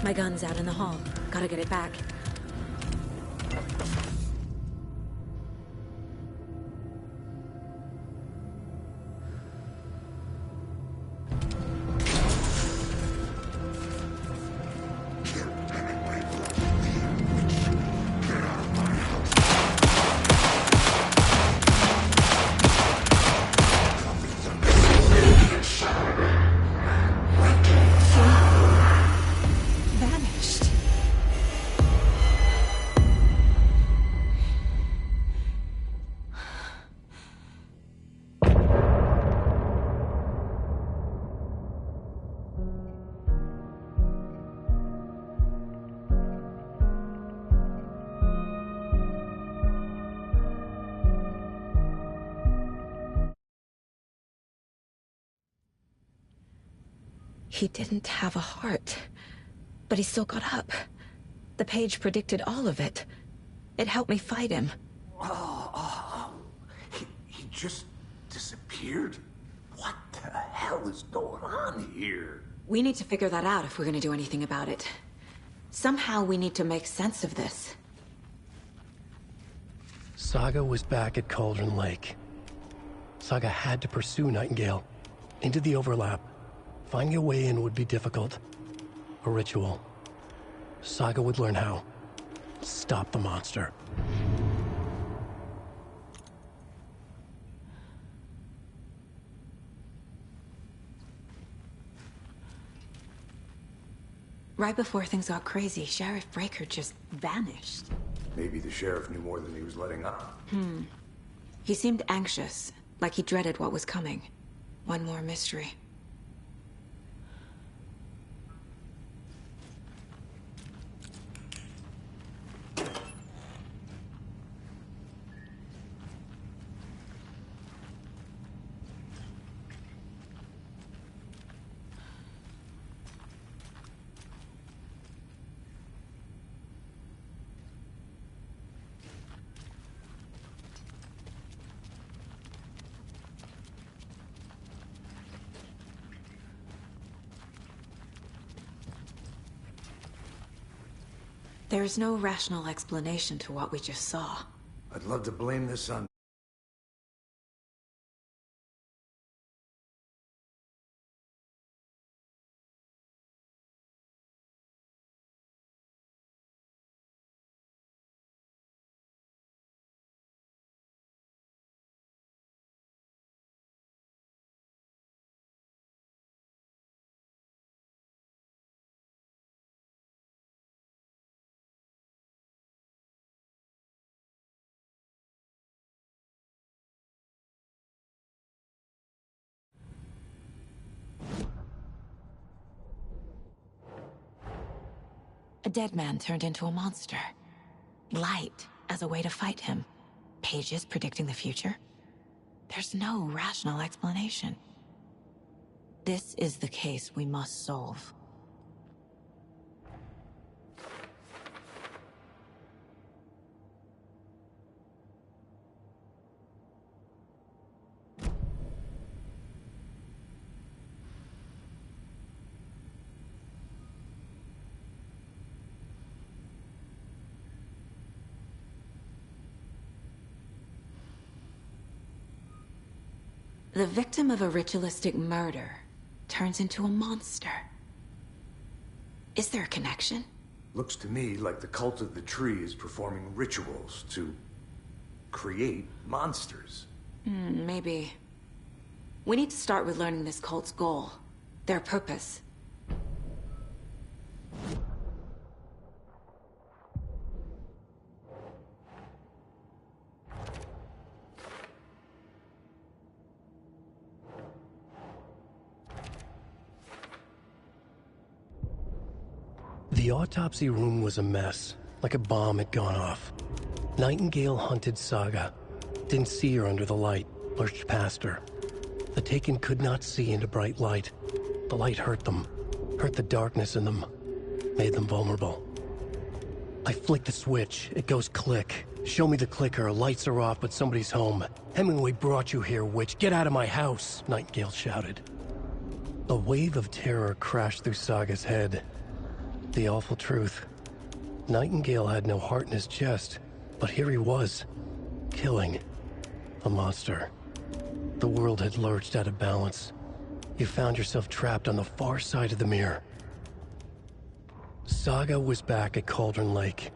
My gun's out in the hall. Gotta get it back. Vanished. He didn't have a heart, but he still got up. The page predicted all of it. It helped me fight him. He just disappeared? What the hell is going on here? We need to figure that out if we're gonna do anything about it. Somehow we need to make sense of this. Saga was back at Cauldron Lake. Saga had to pursue Nightingale. Into the overlap. Finding a way in would be difficult. A ritual. Saga would learn how. Stop the monster. Right before things got crazy, Sheriff Breaker just vanished. Maybe the sheriff knew more than he was letting on. He seemed anxious, like he dreaded what was coming. One more mystery. There's no rational explanation to what we just saw. I'd love to blame this on... A dead man turned into a monster. Light as a way to fight him. Pages predicting the future. There's no rational explanation. This is the case we must solve. The victim of a ritualistic murder turns into a monster. Is there a connection? Looks to me like the cult of the tree is performing rituals to create monsters. Maybe. We need to start with learning this cult's goal, their purpose. The autopsy room was a mess, like a bomb had gone off. Nightingale hunted Saga. Didn't see her under the light, lurched past her. The Taken could not see into bright light. The light hurt them, hurt the darkness in them, made them vulnerable. I flick the switch, it goes click. Show me the clicker, lights are off, but somebody's home. Hemingway brought you here, witch. Get out of my house, Nightingale shouted. A wave of terror crashed through Saga's head. The awful truth. Nightingale had no heart in his chest, but here he was, killing a monster. The world had lurched out of balance. You found yourself trapped on the far side of the mirror. Saga was back at Cauldron Lake.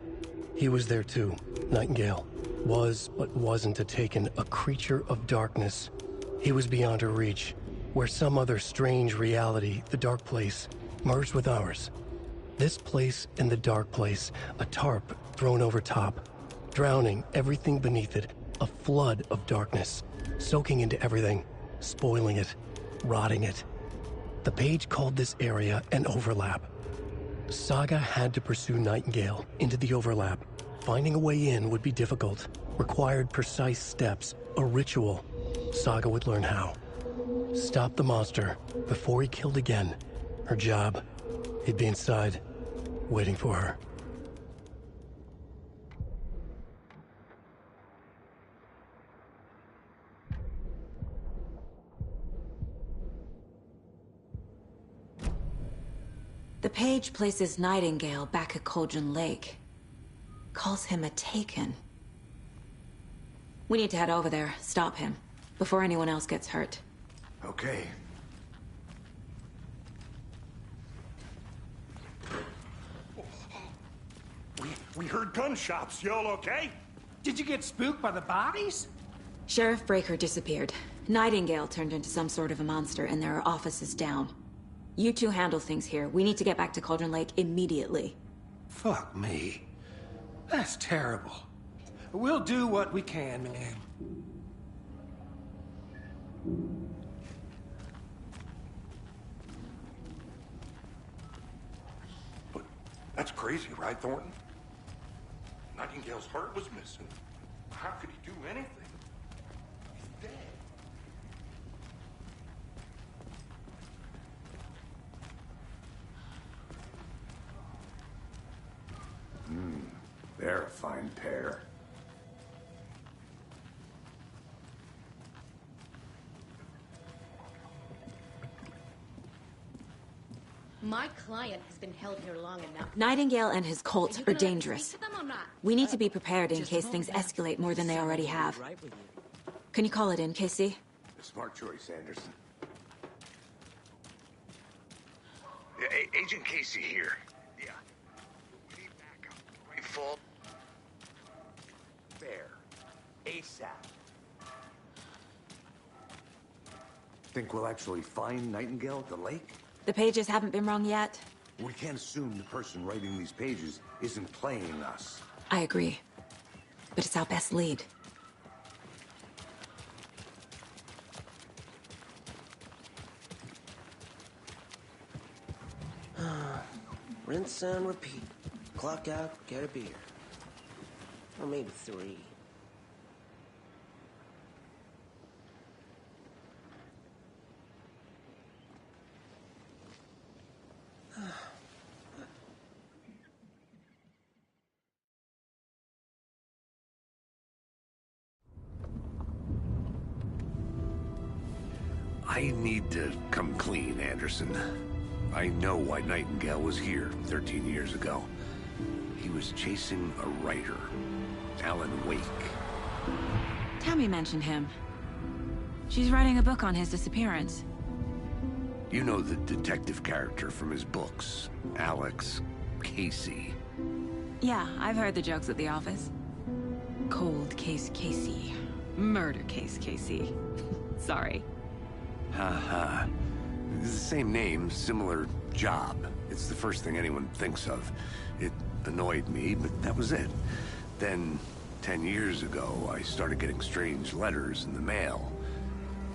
He was there too, Nightingale. Was, but wasn't a Taken, a creature of darkness. He was beyond her reach, where some other strange reality, the dark place, merged with ours. This place and the dark place, a tarp thrown over top, drowning everything beneath it, a flood of darkness, soaking into everything, spoiling it, rotting it. The page called this area an overlap. Saga had to pursue Nightingale into the overlap. Finding a way in would be difficult, required precise steps, a ritual. Saga would learn how. Stop the monster before he killed again. Her job. He'd be inside, waiting for her. The page places Nightingale back at Cauldron Lake. Calls him a Taken. We need to head over there, stop him, before anyone else gets hurt. Okay. We heard gunshots. Y'all okay? Did you get spooked by the bodies? Sheriff Breaker disappeared. Nightingale turned into some sort of a monster, and there are offices down. You two handle things here. We need to get back to Cauldron Lake immediately. Fuck me. That's terrible. We'll do what we can, man. But that's crazy, right, Thornton? Nightingale's heart was missing. How could he do anything? He's dead. They're a fine pair. My client has been held here long enough. Nightingale and his cult you are gonna dangerous. speak to them or not? We need to be prepared in case things escalate more than they already have. Can you call it in, Casey? A smart choice, Anderson. Yeah, Agent Casey here. Yeah. We need backup. We fall. There. ASAP. Think we'll actually find Nightingale at the lake? The pages haven't been wrong yet. We can't assume the person writing these pages isn't playing us. I agree. But it's our best lead. Rinse and repeat. Clock out, get a beer. Or maybe 3. I need to come clean, Anderson. I know why Nightingale was here 13 years ago. He was chasing a writer, Alan Wake. Tammy mentioned him. She's writing a book on his disappearance. You know the detective character from his books, Alex Casey. Yeah, I've heard the jokes at the office. Cold case Casey. Murder case Casey. Sorry. Haha. It's the same name, similar job. It's the first thing anyone thinks of. It annoyed me, but that was it. Then, 10 years ago, I started getting strange letters in the mail.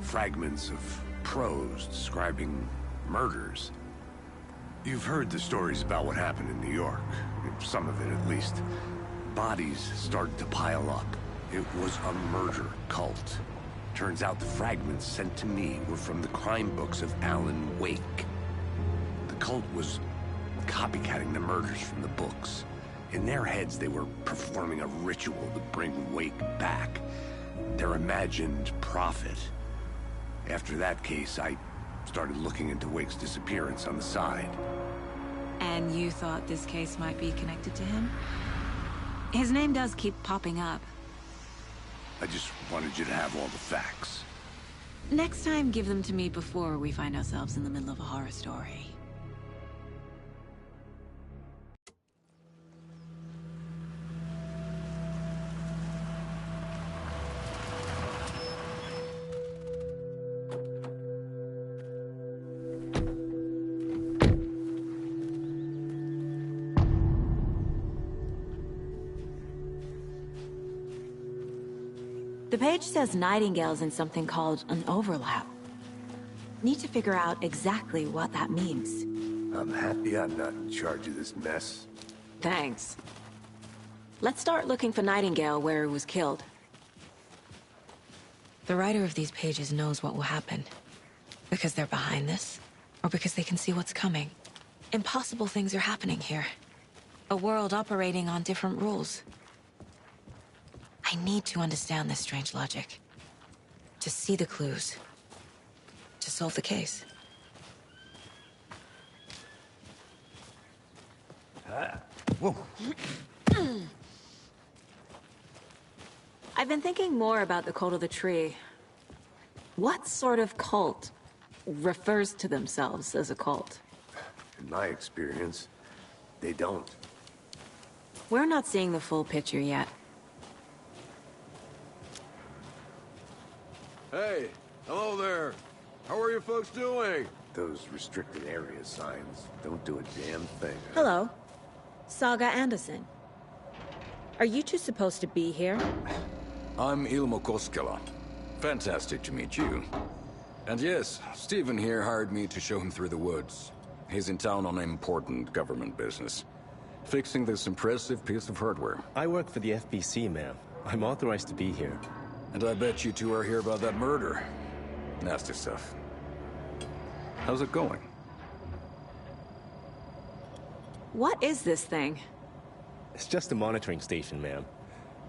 Fragments of prose describing murders. You've heard the stories about what happened in New York. Some of it, at least. Bodies started to pile up. It was a murder cult. Turns out the fragments sent to me were from the crime books of Alan Wake. The cult was copycatting the murders from the books. In their heads, they were performing a ritual to bring Wake back. Their imagined prophet. After that case, I started looking into Wake's disappearance on the side. And you thought this case might be connected to him? His name does keep popping up. I just wanted you to have all the facts. Next time, give them to me before we find ourselves in the middle of a horror story. The page says Nightingale's in something called an overlap. Need to figure out exactly what that means. I'm happy I'm not in charge of this mess. Thanks. Let's start looking for Nightingale where he was killed. The writer of these pages knows what will happen. Because they're behind this, or because they can see what's coming. Impossible things are happening here. A world operating on different rules. I need to understand this strange logic. To see the clues. To solve the case. Whoa. I've been thinking more about the cult of the tree. What sort of cult refers to themselves as a cult? In my experience, they don't. We're not seeing the full picture yet. Hey, hello there. How are you folks doing? Those restricted area signs don't do a damn thing. Hello. Saga Anderson. Are you two supposed to be here? I'm Ilmo Koskela. Fantastic to meet you. And yes, Stephen here hired me to show him through the woods. He's in town on important government business. Fixing this impressive piece of hardware. I work for the FBC, ma'am. I'm authorized to be here. And I bet you two are here about that murder. Nasty stuff. How's it going? What is this thing? It's just a monitoring station, ma'am.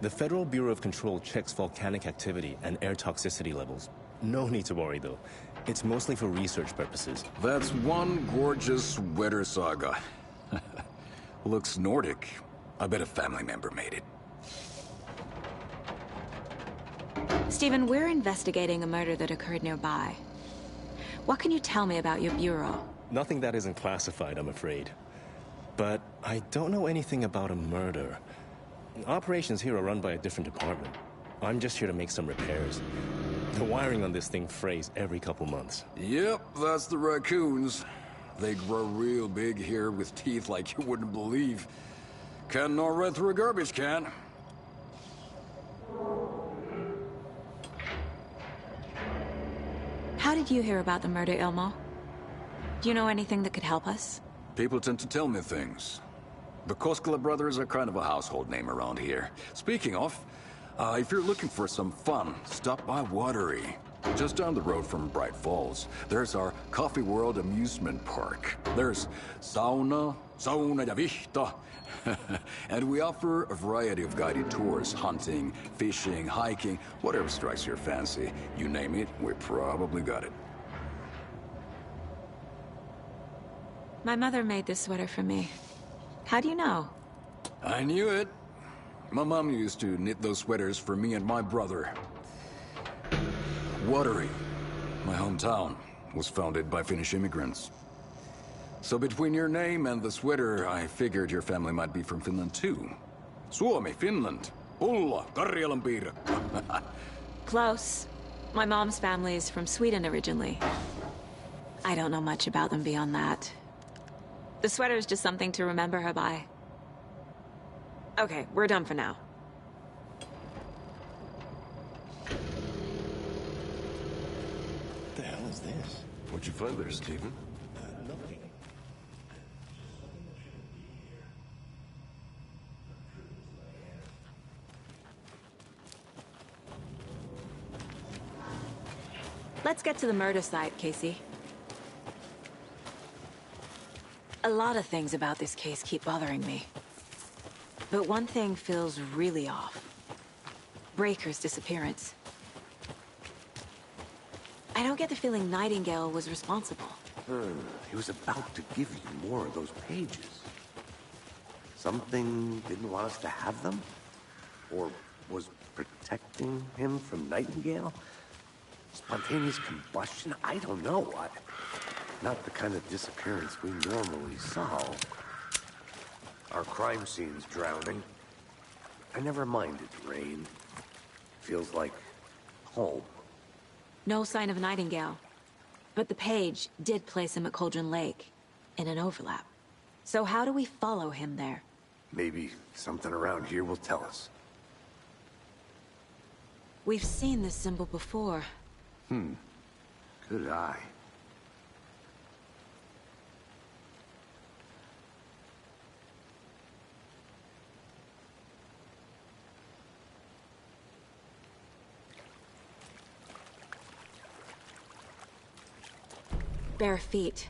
The Federal Bureau of Control checks volcanic activity and air toxicity levels. No need to worry, though. It's mostly for research purposes. That's one gorgeous sweater saga. Looks Nordic. I bet a family member made it. Stephen, we're investigating a murder that occurred nearby. What can you tell me about your bureau? Nothing that isn't classified, I'm afraid. But I don't know anything about a murder. Operations here are run by a different department. I'm just here to make some repairs. The wiring on this thing frays every couple months. Yep, that's the raccoons. They grow real big here with teeth like you wouldn't believe. Can't gnaw right through a garbage can. How did you hear about the murder, Ilmo? Do you know anything that could help us? People tend to tell me things. The Koskela brothers are kind of a household name around here. Speaking of, if you're looking for some fun, stop by Watery. Just down the road from Bright Falls, there's our Coffee World amusement park. There's sauna ja vihta. And we offer a variety of guided tours, hunting, fishing, hiking, whatever strikes your fancy. You name it, we probably got it. My mother made this sweater for me. How do you know? I knew it. My mom used to knit those sweaters for me and my brother. Watery, my hometown, was founded by Finnish immigrants. So between your name and the sweater, I figured your family might be from Finland too. Suomi, Finland. Ulla, Karjalan piirakka. Close. My mom's family is from Sweden originally. I don't know much about them beyond that. The sweater is just something to remember her by. Okay, we're done for now. What the hell is this? What'd you find there, Stephen? Nothing. Let's get to the murder site, Casey. A lot of things about this case keep bothering me. But one thing feels really off. Breaker's disappearance. I don't get the feeling Nightingale was responsible. He was about to give you more of those pages. Something didn't want us to have them? Or was protecting him from Nightingale? Spontaneous combustion? I don't know. Not the kind of disappearance we normally solve. Our crime scene's drowning. I never minded rain. Feels like home. No sign of Nightingale. But the page did place him at Cauldron Lake, in an overlap. So how do we follow him there? Maybe something around here will tell us. We've seen this symbol before. Good eye. Bare feet.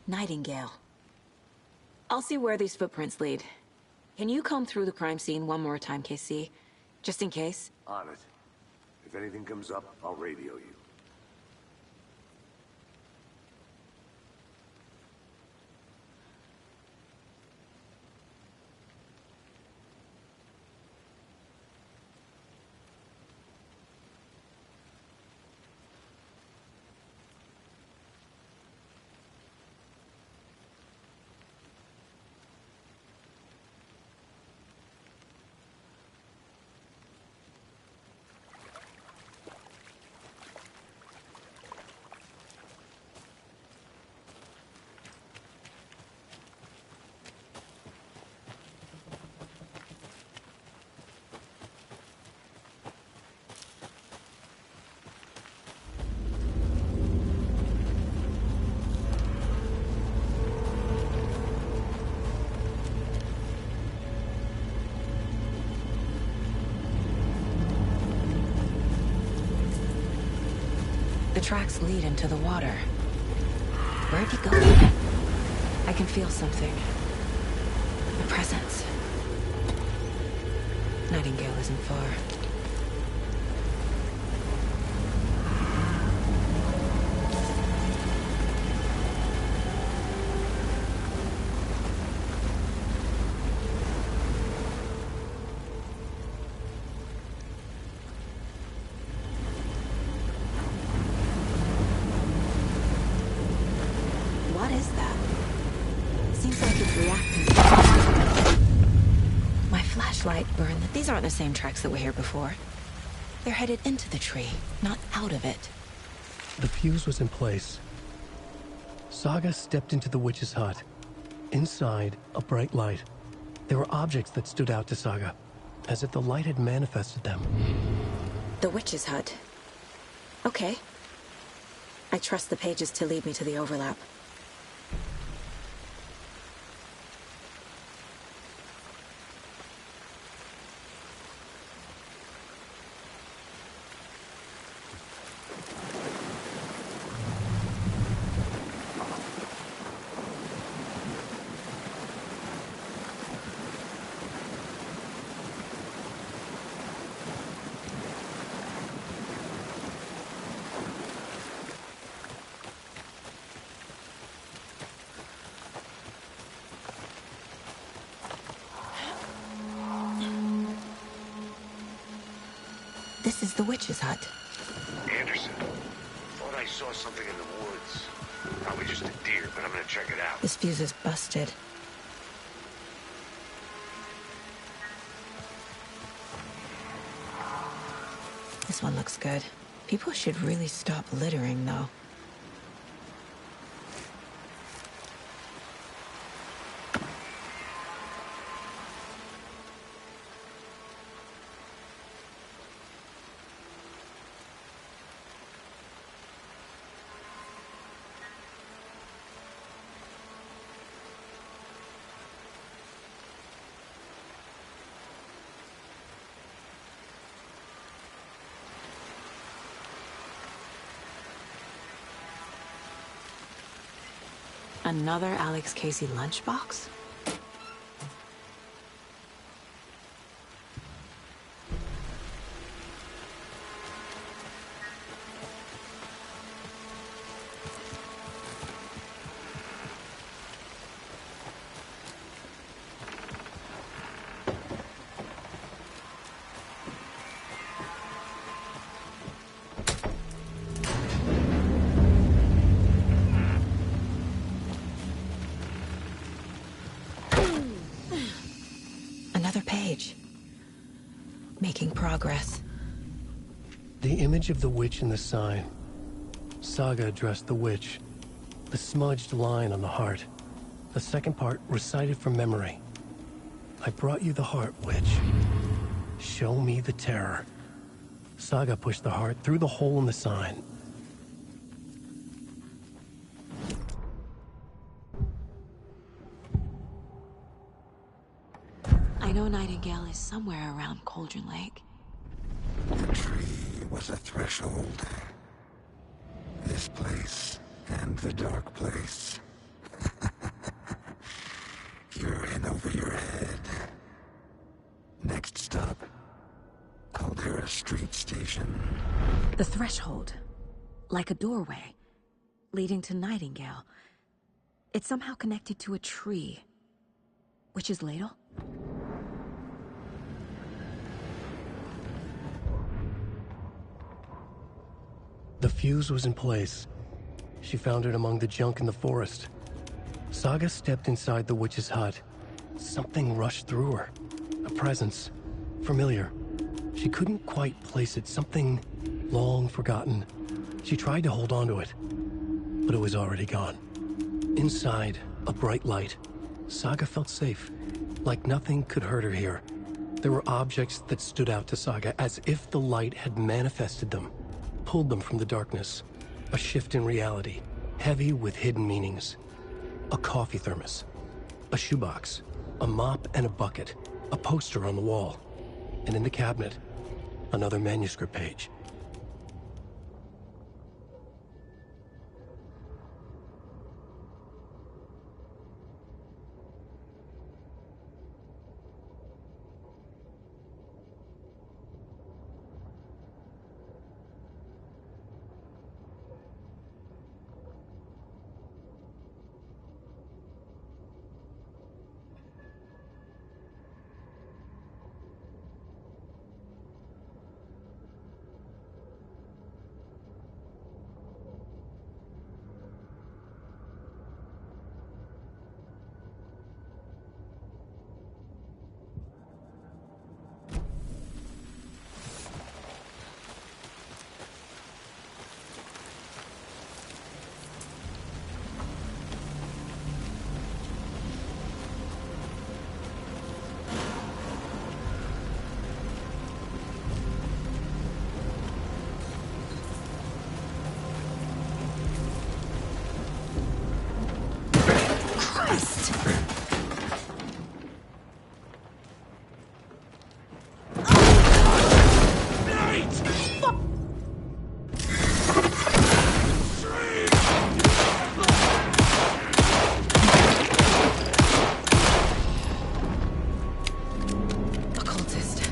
Nightingale. I'll see where these footprints lead. Can you comb through the crime scene one more time, KC? Just in case? On it. If anything comes up, I'll radio you. The tracks lead into the water. Where'd he go? I can feel something. A presence. Nightingale isn't far. is that? Seems like it's reacting. My flashlight burned. These aren't the same tracks that were here before. They're headed into the tree, not out of it. The fuse was in place. Saga stepped into the witch's hut. Inside, a bright light. There were objects that stood out to Saga, as if the light had manifested them. The witch's hut. Okay. I trust the pages to lead me to the overlap. This is the witch's hut. Anderson, thought I saw something in the woods. Probably just a deer, but I'm gonna check it out. This fuse is busted. This one looks good. People should really stop littering, though. Another Alex Casey lunchbox? Making progress. The image of the witch in the sign. Saga addressed the witch. The smudged line on the heart. The second part recited from memory. I brought you the heart, witch. Show me the terror. Saga pushed the heart through the hole in the sign. I know Nightingale is somewhere around Cauldron Lake. The tree was a threshold. This place and the dark place. You're in over your head. Next stop, Caldera Street Station. The threshold. Like a doorway. Leading to Nightingale. It's somehow connected to a tree. Witch's ladle? The fuse was in place. She found it among the junk in the forest. Saga stepped inside the witch's hut. Something rushed through her. A presence. Familiar. She couldn't quite place it. Something long forgotten. She tried to hold on to it, but it was already gone. Inside, a bright light. Saga felt safe. Like nothing could hurt her here. There were objects that stood out to Saga as if the light had manifested them. Pulled them from the darkness. A shift in reality, heavy with hidden meanings. A coffee thermos, a shoebox, a mop and a bucket, a poster on the wall, and in the cabinet, another manuscript page. Christ! Occultist.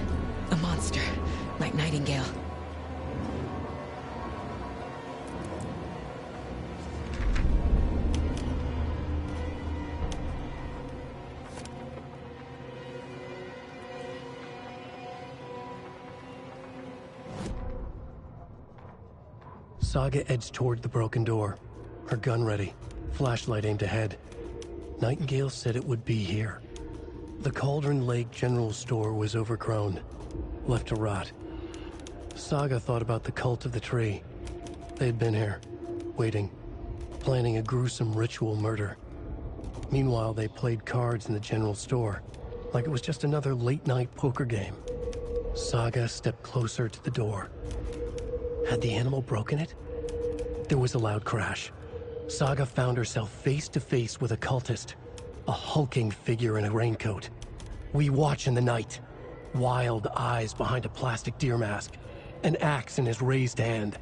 A monster. Like Nightingale. Saga edged toward the broken door, her gun ready, flashlight aimed ahead. Nightingale said it would be here. The Cauldron Lake General Store was overgrown, left to rot. Saga thought about the cult of the tree. They'd been here, waiting, planning a gruesome ritual murder. Meanwhile, they played cards in the general store, like it was just another late-night poker game. Saga stepped closer to the door. Had the animal broken it? There was a loud crash. Saga found herself face to face with a cultist, a hulking figure in a raincoat. We watch in the night, wild eyes behind a plastic deer mask, an axe in his raised hand.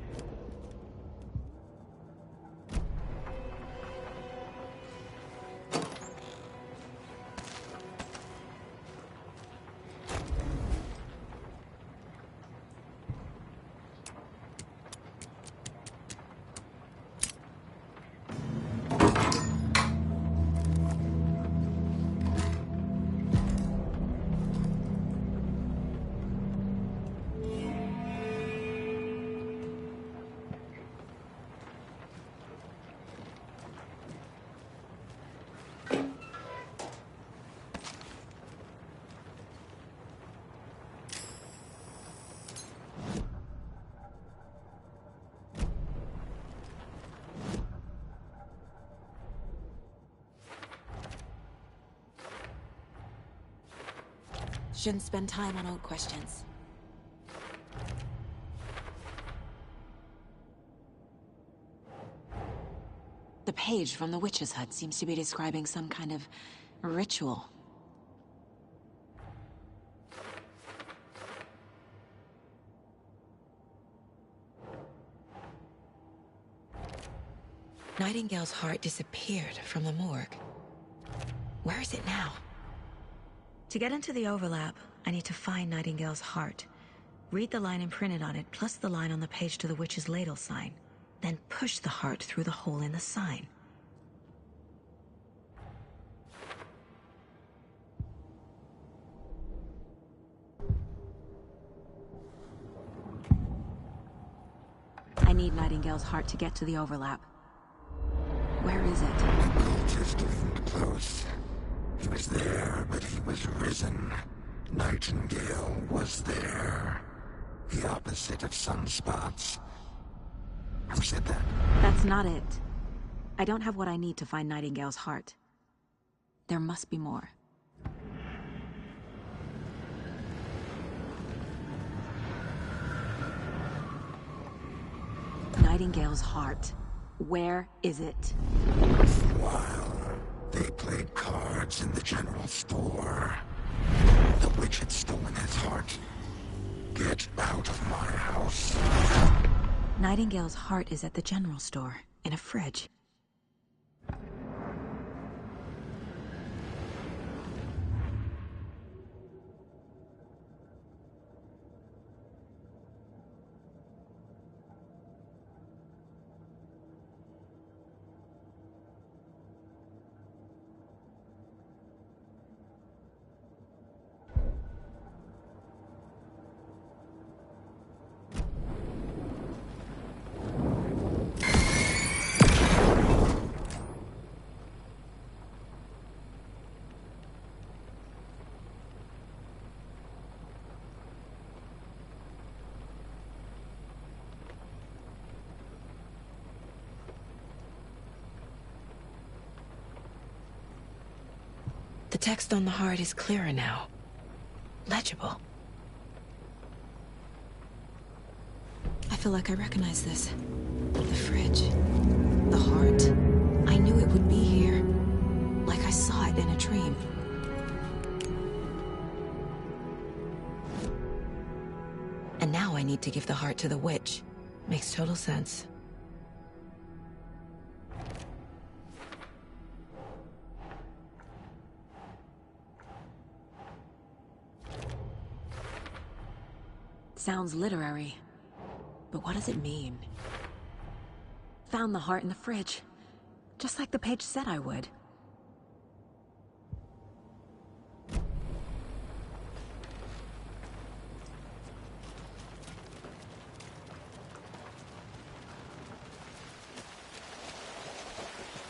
Shouldn't spend time on old questions. The page from the witch's hut seems to be describing some kind of ritual. Nightingale's heart disappeared from the morgue. Where is it now? To get into the overlap, I need to find Nightingale's heart. Read the line imprinted on it, plus the line on the page to the witch's ladle sign. Then push the heart through the hole in the sign. I need Nightingale's heart to get to the overlap. Where is it? The cultist isn't close. He was there, but he was risen. Nightingale was there. The opposite of sunspots. Who said that? That's not it. I don't have what I need to find Nightingale's heart. There must be more. Nightingale's heart. Where is it? Once in a while, they played cards in the general store. The witch had stolen his heart. Get out of my house. Nightingale's heart is at the general store, in a fridge. The text on the heart is clearer now. Legible. I feel like I recognize this. The fridge. The heart. I knew it would be here. Like I in a dream. And now I need to give the heart to the witch. Makes total sense. Sounds literary. But what does it mean? Found the heart in the fridge. Just like the page said I would.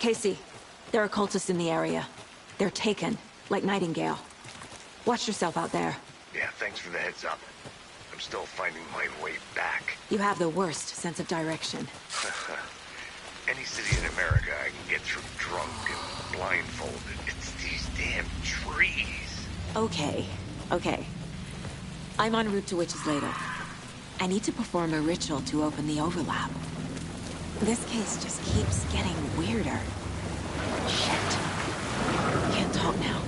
Casey, there are cultists in the area. They're taken, like Nightingale. Watch yourself out there. Yeah, thanks for the heads up. I'm still finding my way back. You have the worst sense of direction. Any city in America I can get through drunk and blindfolded. It's these damn trees. Okay. I'm en route to Witch's Ladle. I need to perform a ritual to open the overlap. This case just keeps getting weirder. Shit. Can't talk now.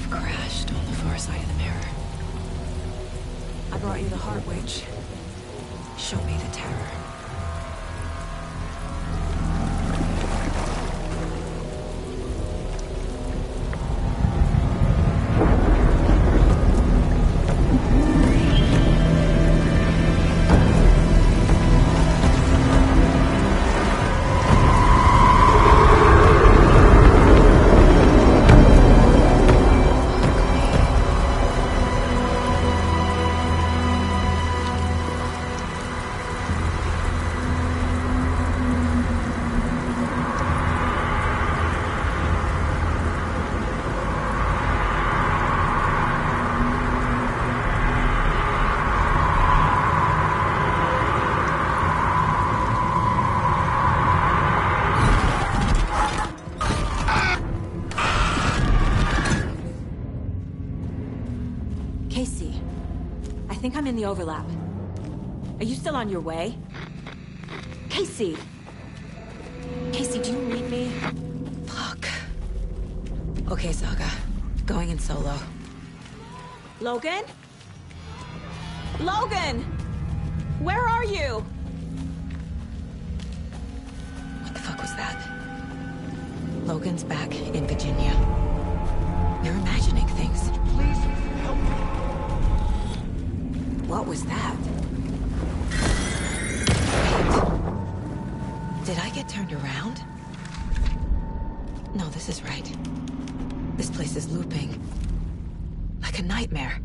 Crashed on the far side of the mirror. I brought you the heart, witch. Show me the terror. Casey, I think I'm in the overlap. Are you still on your way? Casey! Casey, do you read me? Fuck. Okay, Saga. Going in solo. Logan? Logan! Where are you? What the fuck was that? Logan's back in Virginia. You're imagining things. Please help me. What was that? Wait. Did I get turned around? No, this is right. This place is looping. Like a nightmare.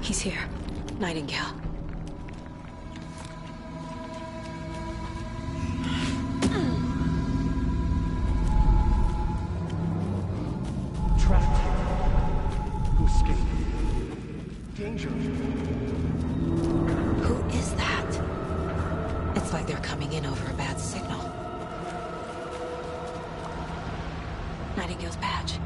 He's here. Nightingale. Trapped here. To escape. Danger. Who is that? It's like they're coming in over a bad signal. Nightingale's badge.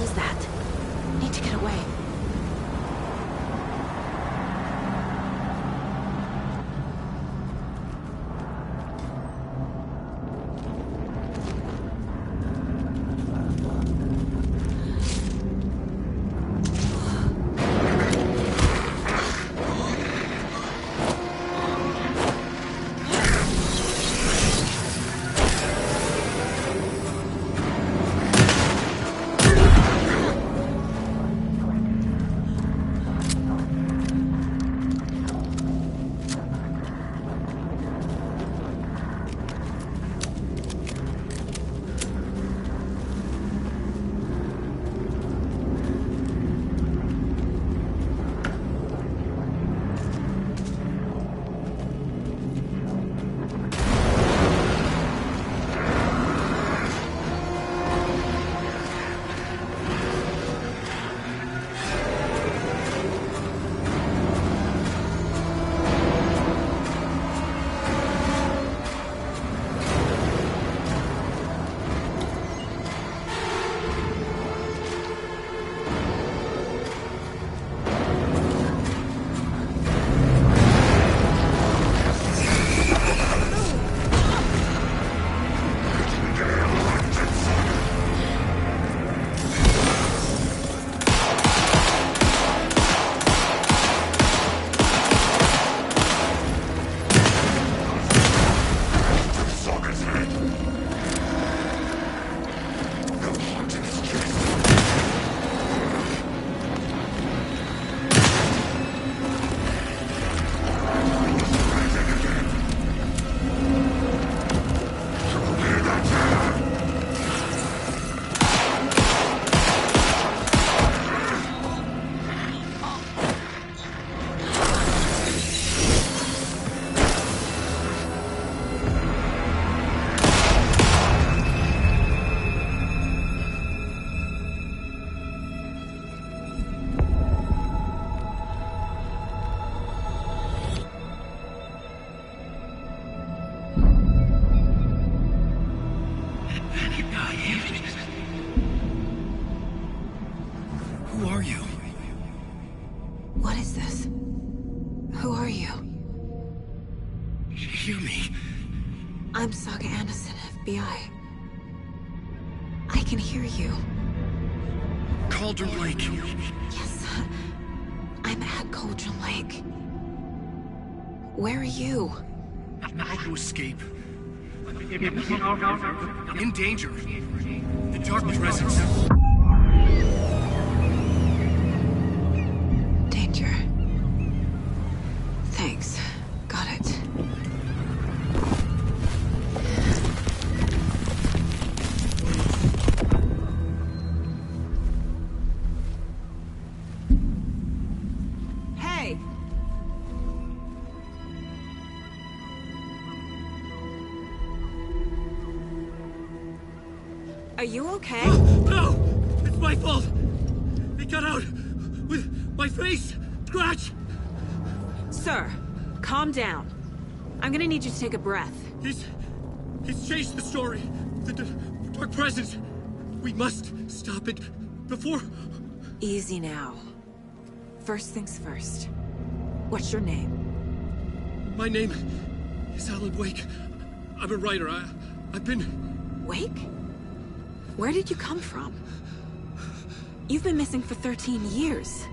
is that? Need to get away. Who are you? What is this? Who are you? Hear me. I'm Saga Anderson, FBI. I can hear you. Cauldron Lake. Yes, I'm at Cauldron Lake. Where are you? I'm about to escape. In danger. The Dark Presence. Danger. Thanks. Got it. Hey! Are you okay? No! It's my fault! They got out with my face! Scratch! Sir, calm down. I'm gonna need you to take a breath. He's changed the story. The Dark Presence. We must stop it before... Easy now. First things first. What's your name? My name is Alan Wake. I'm a writer. I've been... Wake? Where did you come from? You've been missing for 13 years.